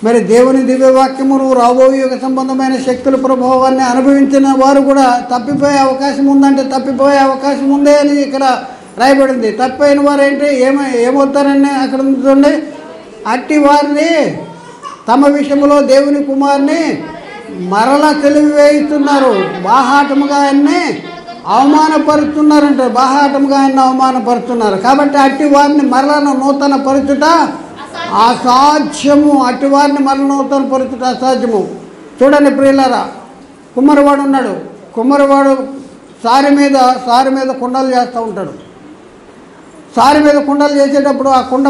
మరి దేవుని దివ్యవాక్యమును రాబోయే యుగ సంబంధమైన శక్తుల ప్రభావాన్ని అనుభవించిన వారు కూడా తప్పిపోయే అవకాశం ఉందంటే తప్పిపోయే అవకాశం ఉందే అని ఇక్కడ రాయబడింది. తప్పిపోయిన వారు ఏంటి ఏమవుతారని అక్కడ చూడండి. అట్టి వారిని తమ విషయంలో దేవుని కుమారుని మరలా తెలివివేస్తున్నారు, బాహాటముగా ఆయన్ని అవమానపరుస్తున్నారంటారు. బాహాటముగా ఆయన్ని అవమానపరుస్తున్నారు. కాబట్టి అట్టి వారిని మరలా నూతన పరిస్థిత అసాధ్యము. అట్టి వారిని మరలా నూతన పరిస్థితి అసాధ్యము. చూడండి ప్రియులారా, కుమ్మరివాడు ఉన్నాడు. కుమ్మరివాడు సారి మీద కుండలు చేస్తూ ఉంటాడు. సారి మీద కుండలు చేసేటప్పుడు ఆ కుండ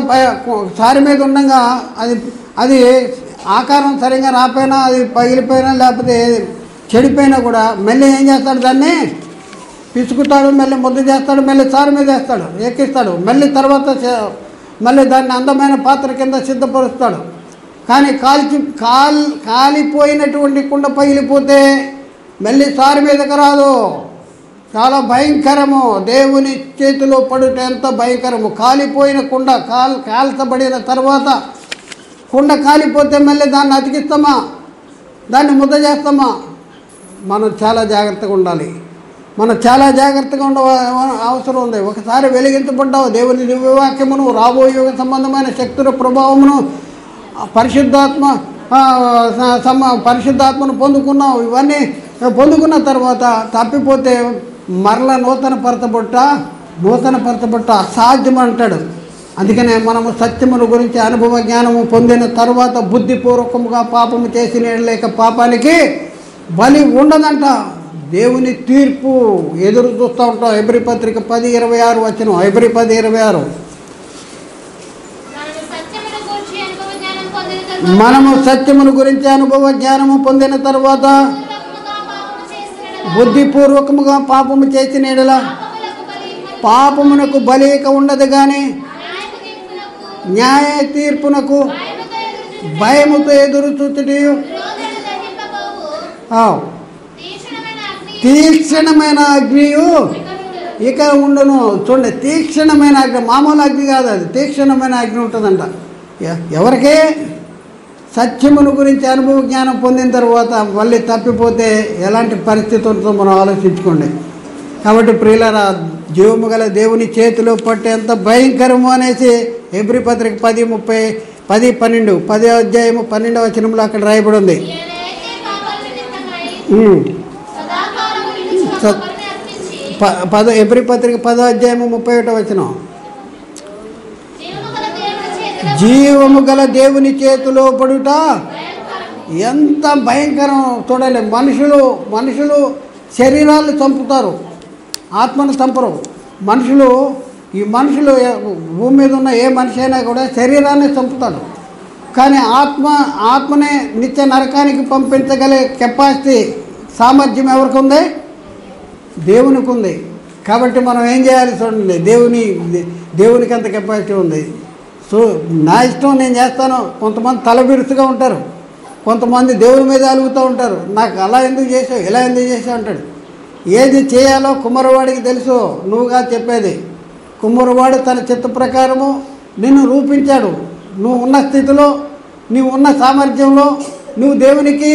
సారి మీద ఉండగా అది ఆకారం సరిగా రాపోయినా, అది పగిలిపోయినా, లేకపోతే చెడిపోయినా కూడా మళ్ళీ ఏం చేస్తాడు, దాన్ని పిసుకుతాడు, మళ్ళీ ముద్ద చేస్తాడు, మళ్ళీ చారు మీద వేస్తాడు, ఎక్కిస్తాడు, మళ్ళీ తర్వాత మళ్ళీ దాన్ని అందమైన పాత్ర కింద సిద్ధపరుస్తాడు. కానీ కాలిపోయినటువంటి కుండ పగిలిపోతే మళ్ళీ చారు మీదకి రాదు. చాలా భయంకరము. దేవుని చేతిలో పడుట ఎంత భయంకరము. కాలిపోయిన కుండ కాల్చబడిన తర్వాత కుండ కాలిపోతే మళ్ళీ దాన్ని అతికిస్తామా, దాన్ని ముద్ద చేస్తామా? మనం చాలా జాగ్రత్తగా ఉండాలి. మనం చాలా జాగ్రత్తగా అవసరం ఉంది. ఒకసారి వెలిగించబడ్డావు, దేవుని దివ్యవాక్యమును, రాబోయే యుగ సంబంధమైన శక్తుల ప్రభావమును, పరిశుద్ధాత్మను పొందుకున్నావు. ఇవన్నీ పొందుకున్న తర్వాత తప్పిపోతే మరలా నూతన పరచబట్ట అసాధ్యం అంటాడు. అందుకనే మనము సత్యముల గురించి అనుభవ జ్ఞానము పొందిన తర్వాత బుద్ధిపూర్వకముగా పాపము చేసిన లేక పాపానికి బలి ఉండదంట. దేవుని తీర్పు ఎదురు చూస్తూ ఉంటాం. హెబ్రీ పత్రిక 10:26 వచనం. హెబ్రీ 10:26. మనము సత్యముల గురించి అనుభవ జ్ఞానము పొందిన తర్వాత బుద్ధిపూర్వకముగా పాపము చేసిన ఎడల పాపమునకు బలిక ఉండదు, కానీ న్యాయ తీర్పునకు భయముతో ఎదురు చూచుటి తీక్షణమైన అగ్నియు ఇక ఉండును. చూడండి, తీక్షణమైన అగ్ని, మామూలు అగ్ని కాదు, అది తీక్షణమైన అగ్ని ఉంటుందంట. ఎవరికే సత్యముల గురించి అనుభవ జ్ఞానం పొందిన తర్వాత మళ్ళీ తప్పిపోతే ఎలాంటి పరిస్థితి ఉంటుందో మనం ఆలోచించుకోండి. కాబట్టి ప్రియులారా, జీవము గల దేవుని చేతిలో పట్టే ఎంత భయంకరము అనేసి హెబ్రీ పత్రిక 10:12 అధ్యాయము 12వ వచనంలో అక్కడ రాయబడి ఉంది. హెబ్రీ పత్రిక 10వ అధ్యాయము 31వ వచనం. జీవము గల దేవుని చేతిలో పడుట ఎంత భయంకరం చూడాలి. మనుషులు శరీరాలు చంపుతారు, ఆత్మను చంపరు. ఈ మనుషులు భూమి మీద ఉన్న ఏ మనిషి అయినా కూడా శరీరాన్ని చంపుతాడు. కానీ ఆత్మనే నిత్య నరకానికి పంపించగలే కెపాసిటీ, సామర్థ్యం ఎవరికి ఉంది? దేవునికి ఉంది. కాబట్టి మనం ఏం చేయాలి చూడండి, దేవునికి అంత కెపాసిటీ ఉంది. సో నా ఇష్టం నేను చేస్తాను. కొంతమంది తలబిరుసుగా ఉంటారు, కొంతమంది దేవుని మీద అలుగుతూ ఉంటారు. నాకు అలా ఎందుకు చేసావు, ఇలా ఎందుకు చేసావు అంటాడు. ఏది చేయాలో కుమ్మరివాడికి తెలుసు, నువ్వుగా చెప్పేది. కుమ్మరివాడు తన చిత్త ప్రకారము నిన్ను రూపించాడు. నువ్వు ఉన్న స్థితిలో, నువ్వు ఉన్న సామర్థ్యంలో నువ్వు దేవునికి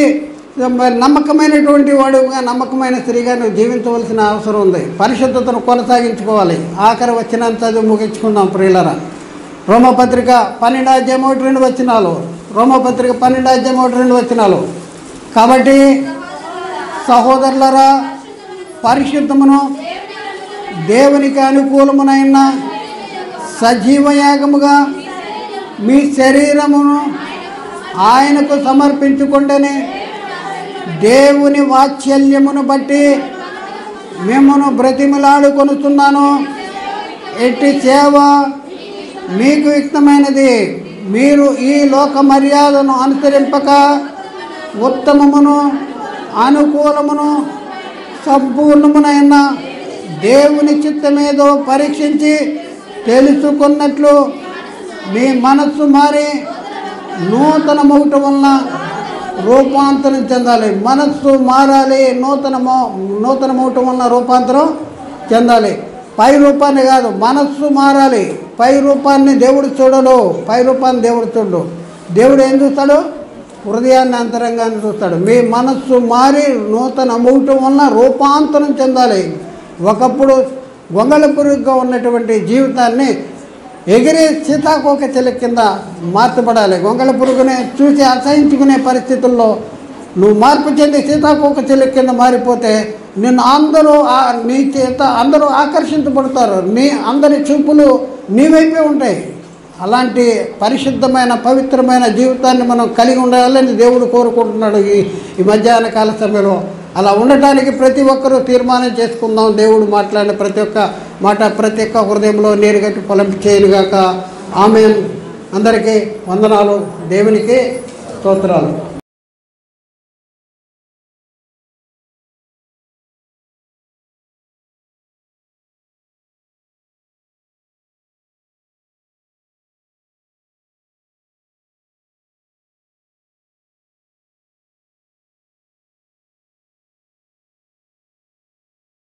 నమ్మకమైనటువంటి వాడుగా, నమ్మకమైన స్త్రీగా నువ్వు జీవించవలసిన అవసరం ఉంది. పరిశుద్ధతను కొనసాగించుకోవాలి. ఆఖరి వచనాన్ని చదువు ముగించుకుందాం ప్రియులరా. రోమపత్రిక 12:1-2 వచనాలు. రోమపత్రిక 12:1-2 వచనాలు. కాబట్టి సహోదరులరా, పరిశుద్ధమును దేవునికి అనుకూలమునైన సజీవయాగముగా మీ శరీరమును ఆయనకు సమర్పించుకుంటేనే దేవుని వాత్సల్యమును బట్టి మిమ్మను బ్రతిమలాడుకొనుచున్నాను. ఎట్టి సేవ మీకు యుక్తమైనది. మీరు ఈ లోక మర్యాదను అనుసరింపక ఉత్తమమును అనుకూలమును సంపూర్ణమునైన దేవుని చిత్తమేదో పరీక్షించి తెలుసుకున్నట్లు మీ మనస్సు మారి నూతన మౌట వలన రూపాంతరం చెందాలి. మనస్సు మారాలి, నూతన మౌట వలన రూపాంతరం చెందాలి. పై రూపాన్ని కాదు, మనస్సు మారాలి. పై రూపాన్ని దేవుడు చూడడు. దేవుడు ఏం చూస్తాడు? హృదయాన్ని, అంతరంగాన్ని చూస్తాడు. మీ మనస్సు మారి నూతన మౌట వలన రూపాంతరం చెందాలి. ఒకప్పుడు గొంగళ పురుగుగా ఉన్నటువంటి జీవితాన్ని ఎగిరే సీతాకోక చిలుక కింద మార్చబడాలి. గొంగళ పురుగునే చూసి అసహించుకునే పరిస్థితుల్లో నువ్వు మార్పు చెంది సీతాకోక చిలుక కింద మారిపోతే నీ చేత అందరూ ఆకర్షించబడతారు. అందరి చూపులు నీ వైపే ఉంటాయి. అలాంటి పరిశుద్ధమైన పవిత్రమైన జీవితాన్ని మనం కలిగి ఉండాలని దేవుడు కోరుకుంటున్నాడు ఈ మధ్యాహ్న కాల సమయంలో. అలా ఉండటానికి ప్రతి ఒక్కరూ తీర్మానం చేసుకుందాం. దేవుడు మాట్లాడిన ప్రతి ఒక్క మాట ప్రతి ఒక్క హృదయంలో నీరుగట్టి పొలంపు చేయనుగాక. ఆమేన్. అందరికీ వందనాలు. దేవునికి స్తోత్రాలు.